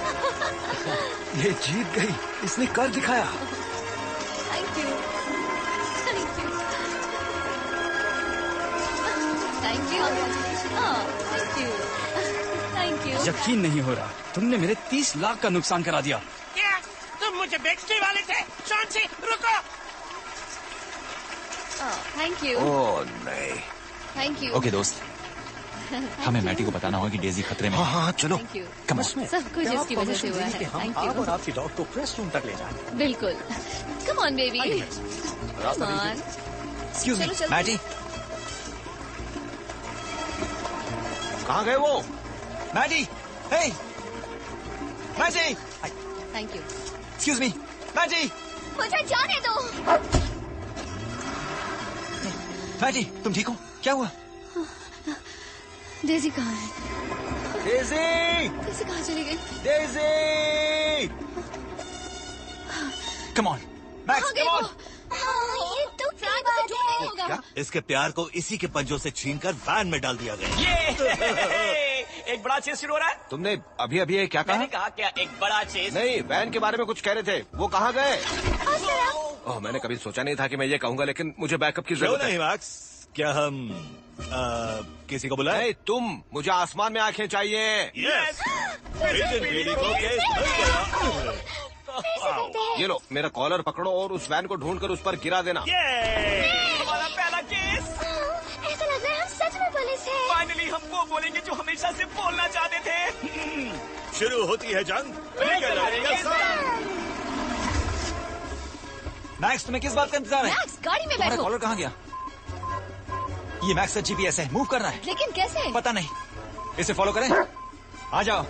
F: ये जीत गई, इसने कर दिखाया।
M: Thank you. Thank you. Thank you. Thank you. Thank you.
L: यकीन नहीं हो रहा, तुमने मेरे 30 लाख का नुकसान करा दिया।
A: क्या तुम मुझे बेचने वाले थे? शॉन्सी, रुको।
M: Thank you.
C: ओह नहीं।
M: Thank you.
D: ओके दोस्त, हमें मैटी को बताना होगा कि डेजी खतरे में।
C: हाँ, चलो।
M: Thank you.
D: कम
M: सब कुछ इसकी वजह से हुआ है। थैंक
F: आप
M: यू।
F: और आपकी डॉग को प्रेस रूम तक ले जाए।
M: बिल्कुल। Come on baby.
F: रास्ता
M: कम ऑन।
D: एक्सक्यूज
M: चलो,
D: मी
M: चलो।
D: मैटी।
C: कहाँ गए वो?
D: Matty, hey Matty,
M: thank you.
D: Excuse me Matty.
B: मुझे जाने दो।
D: मैटी, तुम ठीक हो? क्या हुआ?
M: डेजी कहाँ है?
D: डेजी,
M: डेजी कहाँ चली गई?
D: Daisy, come on max, come on.
B: ये तो क्या बात है?
O: क्या? इसके प्यार को इसी के पंजों से छीनकर वैन में डाल दिया गया।
E: ये एक बड़ा चेस शुरू हो रहा है।
C: तुमने अभी अभी ये क्या
E: मैंने
C: कहा?
E: कहा क्या एक बड़ा चेस?
C: नहीं, वैन के बारे में कुछ कह रहे थे, वो कहाँ गए? ओह, मैंने कभी सोचा नहीं था कि मैं ये कहूंगा, लेकिन मुझे बैकअप की
O: क्यों
C: जरूरत
O: नहीं
C: है।
O: मैक्स, क्या हम किसी को बुलाएं?
C: नहीं, तुम, मुझे आसमान में आंखें चाहिए।
O: यस। एजेंट बीडी को केस मिल गया।
C: ये लो, मेरा कॉलर पकड़ो और उस वैन को ढूंढकर उस पर गिरा देना।
E: हमारा पहला केस।
B: ऐसा लग रहा है हम सच में पुलिस हैं।
E: फाइनली हम वो बोलेंगे जो हमेशा से बोलना चाहते थे।
O: शुरू होती है जंग।
D: मैक्स, तुम्हें किस बात का इंतजार है?
M: मैक्स, गाड़ी में
D: तुम्हारा
M: बैठो।
D: कॉलर कहाँ गया? ये मैक्स का जीपीएस है, मूव कर रहा है।
M: लेकिन कैसे?
D: पता नहीं, इसे फॉलो करें। आ जाओ।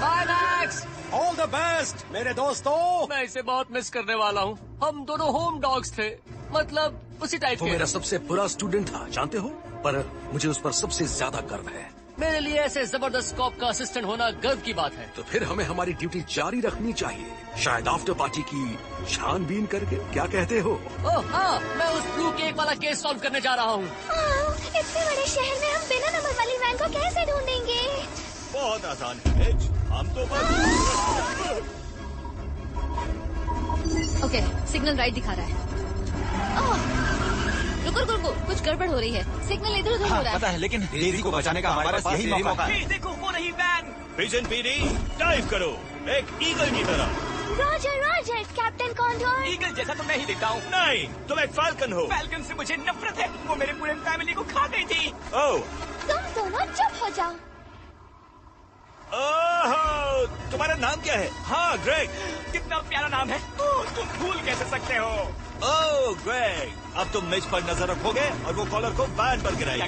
E: Bye Max.
F: All the best मेरे दोस्तों।
N: मैं इसे बहुत मिस करने वाला हूँ। हम दोनों होम डॉग्स थे, मतलब उसी टाइप
J: वो
N: के।
J: मेरा सबसे बुरा स्टूडेंट था, जानते हो, पर मुझे उस पर सबसे ज्यादा गर्व है।
N: मेरे लिए ऐसे जबरदस्त कॉप का असिस्टेंट होना गर्व की बात है।
J: तो फिर हमें हमारी ड्यूटी जारी रखनी चाहिए, शायद आफ्टर पार्टी की छानबीन करके। क्या कहते हो?
N: ओह हाँ, मैं उस ब्लू केक वाला केस सॉल्व करने जा रहा हूँ।
B: इतने बड़े शहर में हम बिना नंबर वाली वैन को कैसे ढूंढेंगे?
K: बहुत आसान है, हम तो बस।
M: ओके, सिग्नल राइट दिखा रहा है। रुको रुको रुको, कुछ गड़बड़ हो रही है। सिग्नल इधर उधर हो रहा है।
D: पता है, लेकिन डेजी को बचाने का हमारे पास यही मौका है।
K: देखो वो रही वैन। पिजन पीडी, डाइव करो एक ईगल की तरह।
B: Roger Roger, captain condor.
K: Eagle जैसा तो मैं ही दिखता हूँ। नहीं, तुम एक फाल्कन हो। फाल्कन से मुझे नफरत है, वो मेरे पूरे फैमिली को खा गई थी। ओह,
B: तुम दोनों चुप हो जाओ।
K: ओह, तुम्हारा नाम क्या है? हाँ, ग्रेग। कितना प्यारा नाम है। ओह, तुम भूल कैसे सकते हो? ओह, ग्रेग, अब तुम मिच पर नजर रखोगे और वो कॉलर को बैंड पर गिराएगी।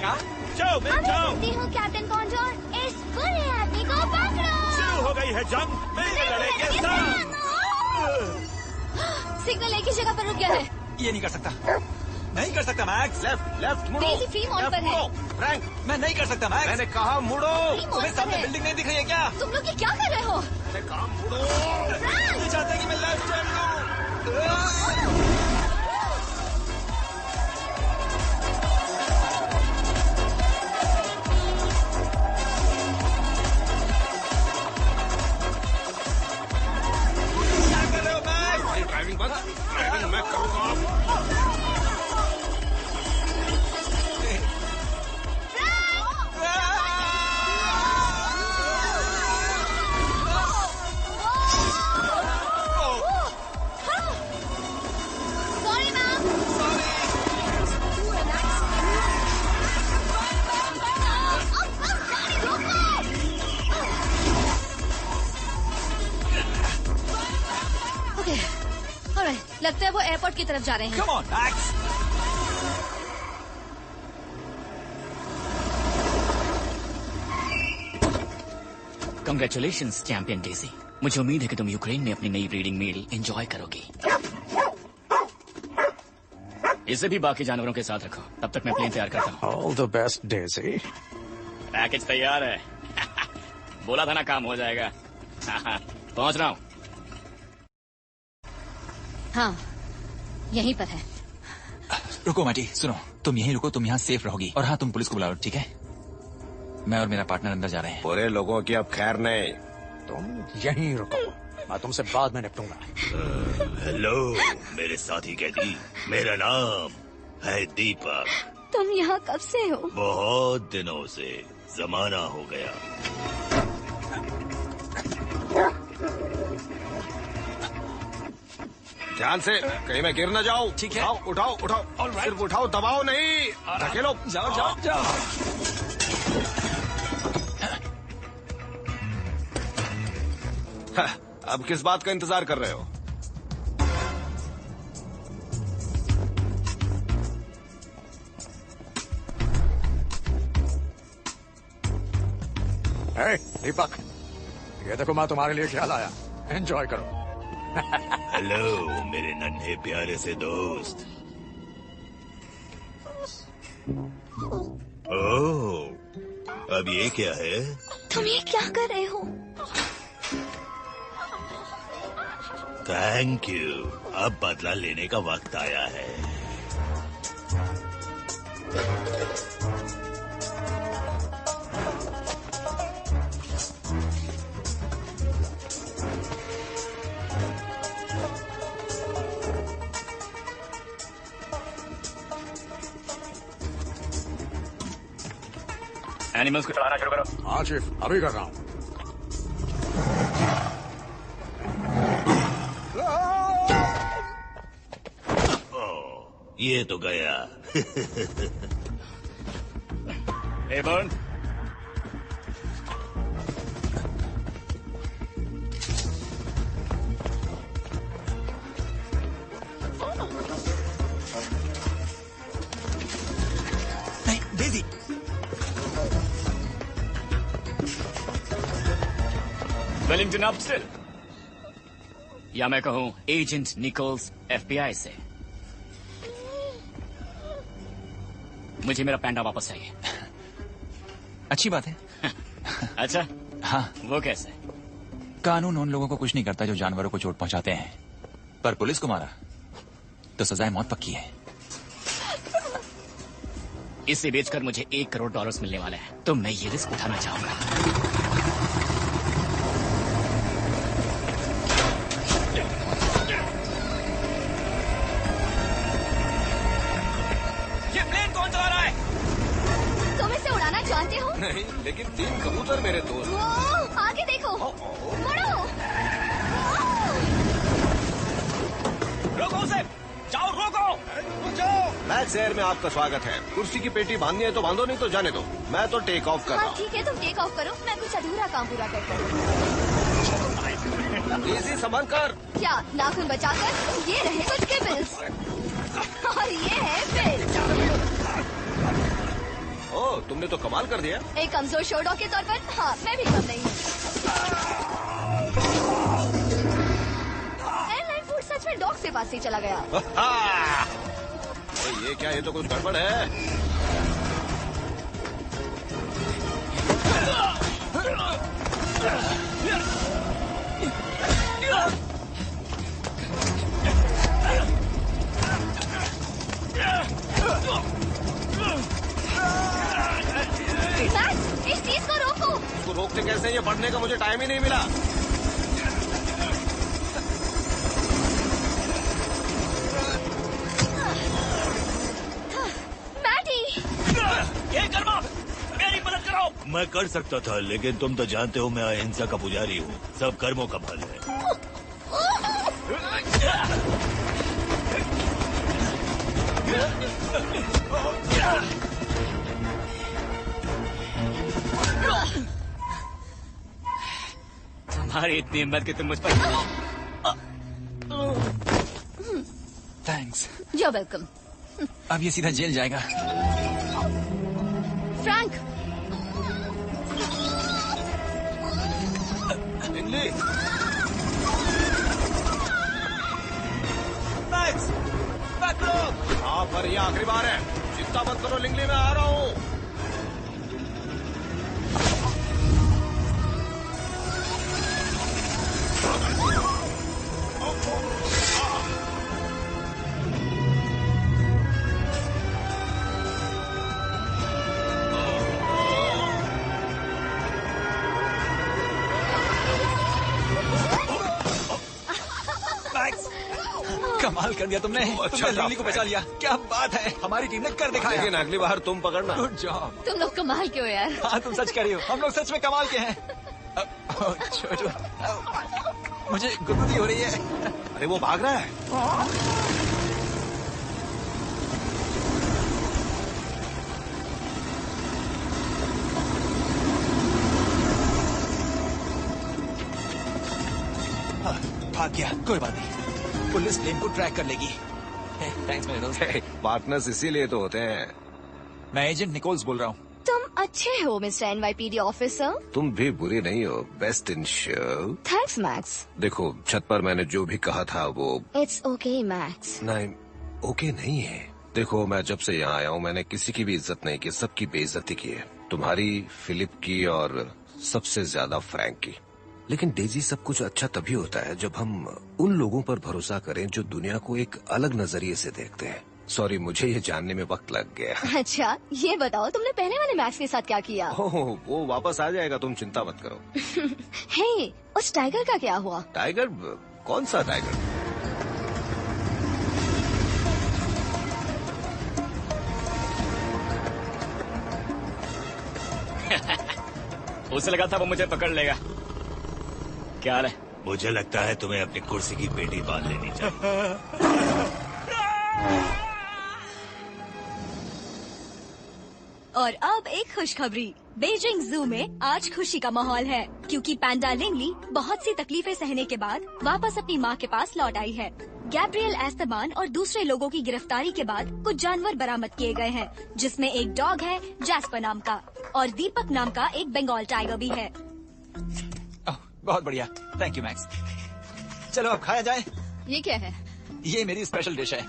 K: जाओ, मैं जाओ।
B: हूँ कैप्टन कॉन्डोर, इस बुरे आदमी को पकड़ो।
K: शुरू हो गई है जंग, मिलकर लड़ेंगे सब।
M: सिग्नल एक ही जगह पर रुक गया है।
D: ये नहीं कर सकता, नहीं कर सकता मैक्स।
C: लेफ्ट लेफ्ट मुड़ो।
M: डेजी फ्री मोड पर है।
C: फ्रैंक,
D: मैं नहीं कर सकता मैक्स।
C: मैंने कहा मुड़ो।
D: तुम्हें सामने बिल्डिंग नहीं दिख रही है क्या?
M: तुम लोग ये क्या कर रहे हो?
C: मैंने कहा मुड़ो।
D: ये चाहते हैं कि मैं लेफ्ट टर्न लूं।
C: ड्राइविंग बंद, ड्राइविंग मैं करूंगा।
B: Sorry ma'am.
M: ओके, ऑलराइट, लगता है वो एयरपोर्ट की तरफ जा रहे हैं।
D: Come on, Max.
E: Congratulations champion Daisy. मुझे उम्मीद है कि तुम यूक्रेन में अपनी नई ब्रीडिंग मील एंजॉय करोगी। इसे भी बाकी जानवरों के साथ रखो, तब तक मैं प्लेन तैयार करता हूँ।
F: All the best Daisy.
E: Package तैयार है। बोला था ना काम हो जाएगा। पहुंच रहा हूँ।
M: हाँ, यहीं पर है।
D: रुको माटी, सुनो, तुम यहीं रुको, तुम यहाँ सेफ रहोगी। और हाँ, तुम पुलिस को बुलाओ, ठीक है? मैं और मेरा पार्टनर अंदर जा रहे हैं।
C: बुरे लोगों की अब खैर नहीं।
F: तुम यहीं रुको, मैं तुमसे बाद में निपटूंगा।
O: हेलो मेरे साथी कैदी, मेरा नाम है दीपक।
B: तुम यहाँ कब से हो?
O: बहुत दिनों से, जमाना हो गया।
C: ध्यान से, कहीं मैं गिर न जाऊं।
D: ठीक है।
C: उठाओ उठाओ उठाओ, सिर्फ उठाओ, दबाओ नहीं। धकेलो।
D: जाओ जाओ जाओ।
C: अब किस बात का इंतजार कर रहे हो?
F: हे दीपक, ये देखो मैं तुम्हारे लिए क्या लाया, एंजॉय करो।
O: हेलो मेरे नन्हे प्यारे से दोस्त। ओह, अब ये क्या है?
B: तुम ये क्या कर रहे हो?
O: थैंक यू, अब बदला लेने का वक्त आया है।
E: एनिमल्स को चलाना शुरू करो।
F: हाँ चीफ, अभी कर रहा हूँ।
O: ये तो गया।
E: Hey, Burn.
D: नहीं, डेजी।
E: Wellington up still. या मैं कहूँ एजेंट निकोल्स FBI से। मुझे मेरा पैंडा वापस चाहिए।
D: अच्छी बात है।
E: अच्छा,
D: हाँ,
E: वो कैसे?
D: कानून उन लोगों को कुछ नहीं करता जो जानवरों को चोट पहुंचाते हैं, पर पुलिस को मारा तो सजाए मौत पक्की है।
E: इसे बेचकर मुझे $1 करोड़ मिलने वाले हैं, तो मैं ये रिस्क उठाना चाहूंगा।
B: जानते हो?
C: नहीं, लेकिन 3 कबूतर मेरे दोस्त।
B: वो आगे देखो, मुड़ो।
L: रोको उसे, जाओ रोको।
C: मैक्स एयर में आपका स्वागत है। कुर्सी की पेटी बांधनी है तो बांधो, नहीं तो जाने दो। मैं तो टेक ऑफ कर रहा हूँ।
B: ठीक है, तुम टेक ऑफ करो, मैं कुछ अधूरा काम पूरा करता हूँ।
C: इजी संभाल कर।
B: क्या नाखून बचाकर? ये रहे कुछ केबल्स और ये है बिल।
C: ओह, तुमने तो कमाल कर दिया।
B: एक कमजोर शो डॉग के तौर पर हाँ, मैं भी कम नहीं। एयरलाइन फूड सच में डॉग से पास ही चला गया।
C: ये क्या, ये तो कुछ गड़बड़ है।
B: इस चीज को रोको।
C: इसको रोकते कैसे? ये पढ़ने का मुझे टाइम ही नहीं मिला।
B: मैटी,
O: ये कर्मा, मेरी मदद करो। मैं कर सकता था, लेकिन तुम तो जानते हो मैं अहिंसा का पुजारी हूँ। सब कर्मों का फल है।
E: तुम्हारी इतनी हिम्मत कि तुम मुझ पर।
D: थैंक्स।
B: You're welcome।
D: अब ये सीधा जेल जाएगा।
B: फ्रैंक,
C: लिंगली,
K: मैक्स,
C: हाँ, पर ये आखिरी बार है। चिंता मत करो लिंगली, मैं आ रहा हूँ।
D: कमाल कर दिया तुमने। तुमने लिंगली को बचा लिया। क्या बात है, हमारी टीम ने कर दिखाया।
C: लेकिन अगली बार तुम पकड़ना।
D: Good job.
B: तुम लोग कमाल क्यों यार?
D: हाँ, तुम सच कह रही हो, हम लोग सच में कमाल के हैं। छोटू, मुझे गुदगुदी हो रही है।
C: अरे वो भाग रहा है।
D: भाग गया, कोई बात नहीं, पुलिस प्लेन को ट्रैक कर लेगी। थैंक्स मेरे दोस्त।
C: पार्टनर्स इसीलिए तो होते हैं।
D: मैं एजेंट निकोल्स बोल रहा हूँ।
B: तुम अच्छे हो मिस्टर NYPD ऑफिसर।
C: तुम भी बुरी नहीं हो। Best in show.
B: Thanks max.
C: देखो, छत पर मैंने जो भी कहा था वो।
B: It's okay max.
C: नहीं, ओके नहीं है। देखो, मैं जब से यहाँ आया हूँ मैंने किसी की भी इज्जत नहीं की, सबकी बेइज्जती की है। तुम्हारी, फिलिप की और सबसे ज्यादा फ्रैंक की। लेकिन डेजी, सब कुछ अच्छा तभी होता है जब हम उन लोगों पर भरोसा करें जो दुनिया को एक अलग नजरिए से देखते हैं। सॉरी, मुझे ये जानने में वक्त लग गया।
B: अच्छा, ये बताओ तुमने पहले वाले मैक्स के साथ क्या किया?
C: ओह, वो वापस आ जाएगा, तुम चिंता मत करो।
B: हे, उस टाइगर का क्या हुआ?
C: टाइगर? कौन सा टाइगर?
E: उसे लगा था वो मुझे पकड़ लेगा। क्या हाल है?
O: मुझे लगता है तुम्हें अपनी कुर्सी की पेटी बांध लेनी चाहिए।
Q: और अब एक खुशखबरी। बीजिंग जू में आज खुशी का माहौल है क्योंकि पैंडा लिंगली बहुत सी तकलीफें सहने के बाद वापस अपनी मां के पास लौट आई है। गैब्रियल एस्तेबान और दूसरे लोगों की गिरफ्तारी के बाद कुछ जानवर बरामद किए गए हैं, जिसमें एक डॉग है जैस्पर नाम का और दीपक नाम का एक बंगाल टाइगर भी है।
D: बहुत बढ़िया, थैंक यू मैक्स। चलो अब खाया जाए।
M: ये क्या है?
D: ये मेरी स्पेशल डिश है,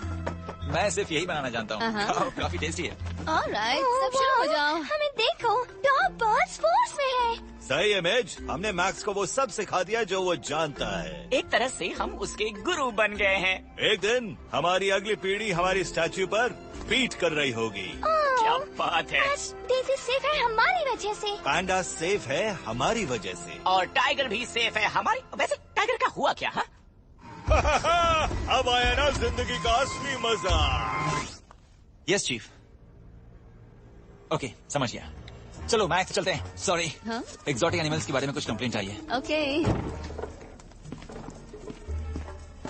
D: मैं सिर्फ यही बनाना जानता हूँ। खाओ, काफी टेस्टी है।
M: ऑलराइट, सब शुरू हो जाओ।
B: हमें देखो, टॉप बर्ड्स फोर्स में है।
O: सही है मेज, हमने मैक्स को वो सब सिखा दिया जो वो जानता है।
E: एक तरह से हम उसके गुरु बन गए हैं।
O: एक दिन हमारी अगली पीढ़ी हमारी स्टैच्यू पर पीट कर रही होगी।
E: क्या बात है।
B: डेजी सेफ है हमारी वजह से।
O: पैंडा सेफ है हमारी वजह से।
E: और टाइगर भी सेफ है हमारी। वैसे टाइगर का हुआ क्या?
O: अब आया ना जिंदगी का असली मजा।
D: Yes chief. ओके, समझ गया। चलो मैक्स चलते हैं। सॉरी, एक्सोटिक एनिमल्स के बारे में कुछ कंप्लेंट आई है।
M: ओके।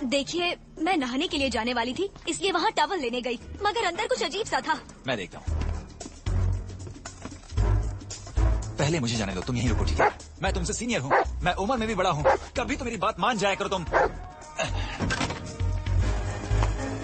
Q: देखिए, मैं नहाने के लिए जाने वाली थी, इसलिए वहाँ टॉवल लेने गई, मगर अंदर कुछ अजीब सा था।
D: मैं देखता हूँ। पहले मुझे जाने दो, तुम यहीं रुको, ठीक है? मैं तुमसे सीनियर हूँ, मैं उम्र में भी बड़ा हूँ, कभी तो मेरी बात मान जाया करो तुम।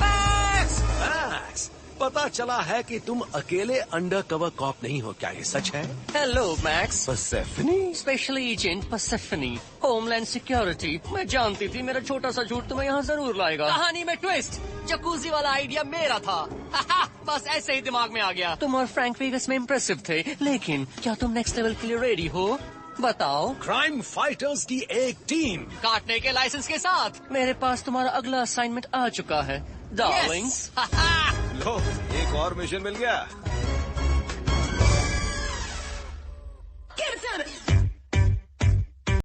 J: मैक्स, पता चला है कि तुम अकेले अंडर कवर कॉप नहीं हो, क्या ये सच है?
N: Hello Max.
J: Persephone?
N: Special agent Persephone, homeland security. मैं जानती थी मेरा छोटा सा झूठ तुम्हें यहाँ जरूर लाएगा। कहानी में ट्विस्ट, जकूजी वाला आइडिया मेरा था। बस ऐसे ही दिमाग में आ गया। तुम और फ्रैंक वेगस में इम्प्रेसिव थे, लेकिन क्या तुम नेक्स्ट लेवल के लिए रेडी हो? बताओ।
J: क्राइम फाइटर्स की एक टीम
N: काटने के लाइसेंस के साथ मेरे पास तुम्हारा अगला असाइनमेंट आ चुका है डार्लिंग्स।
C: लो, एक और मिशन मिल गया।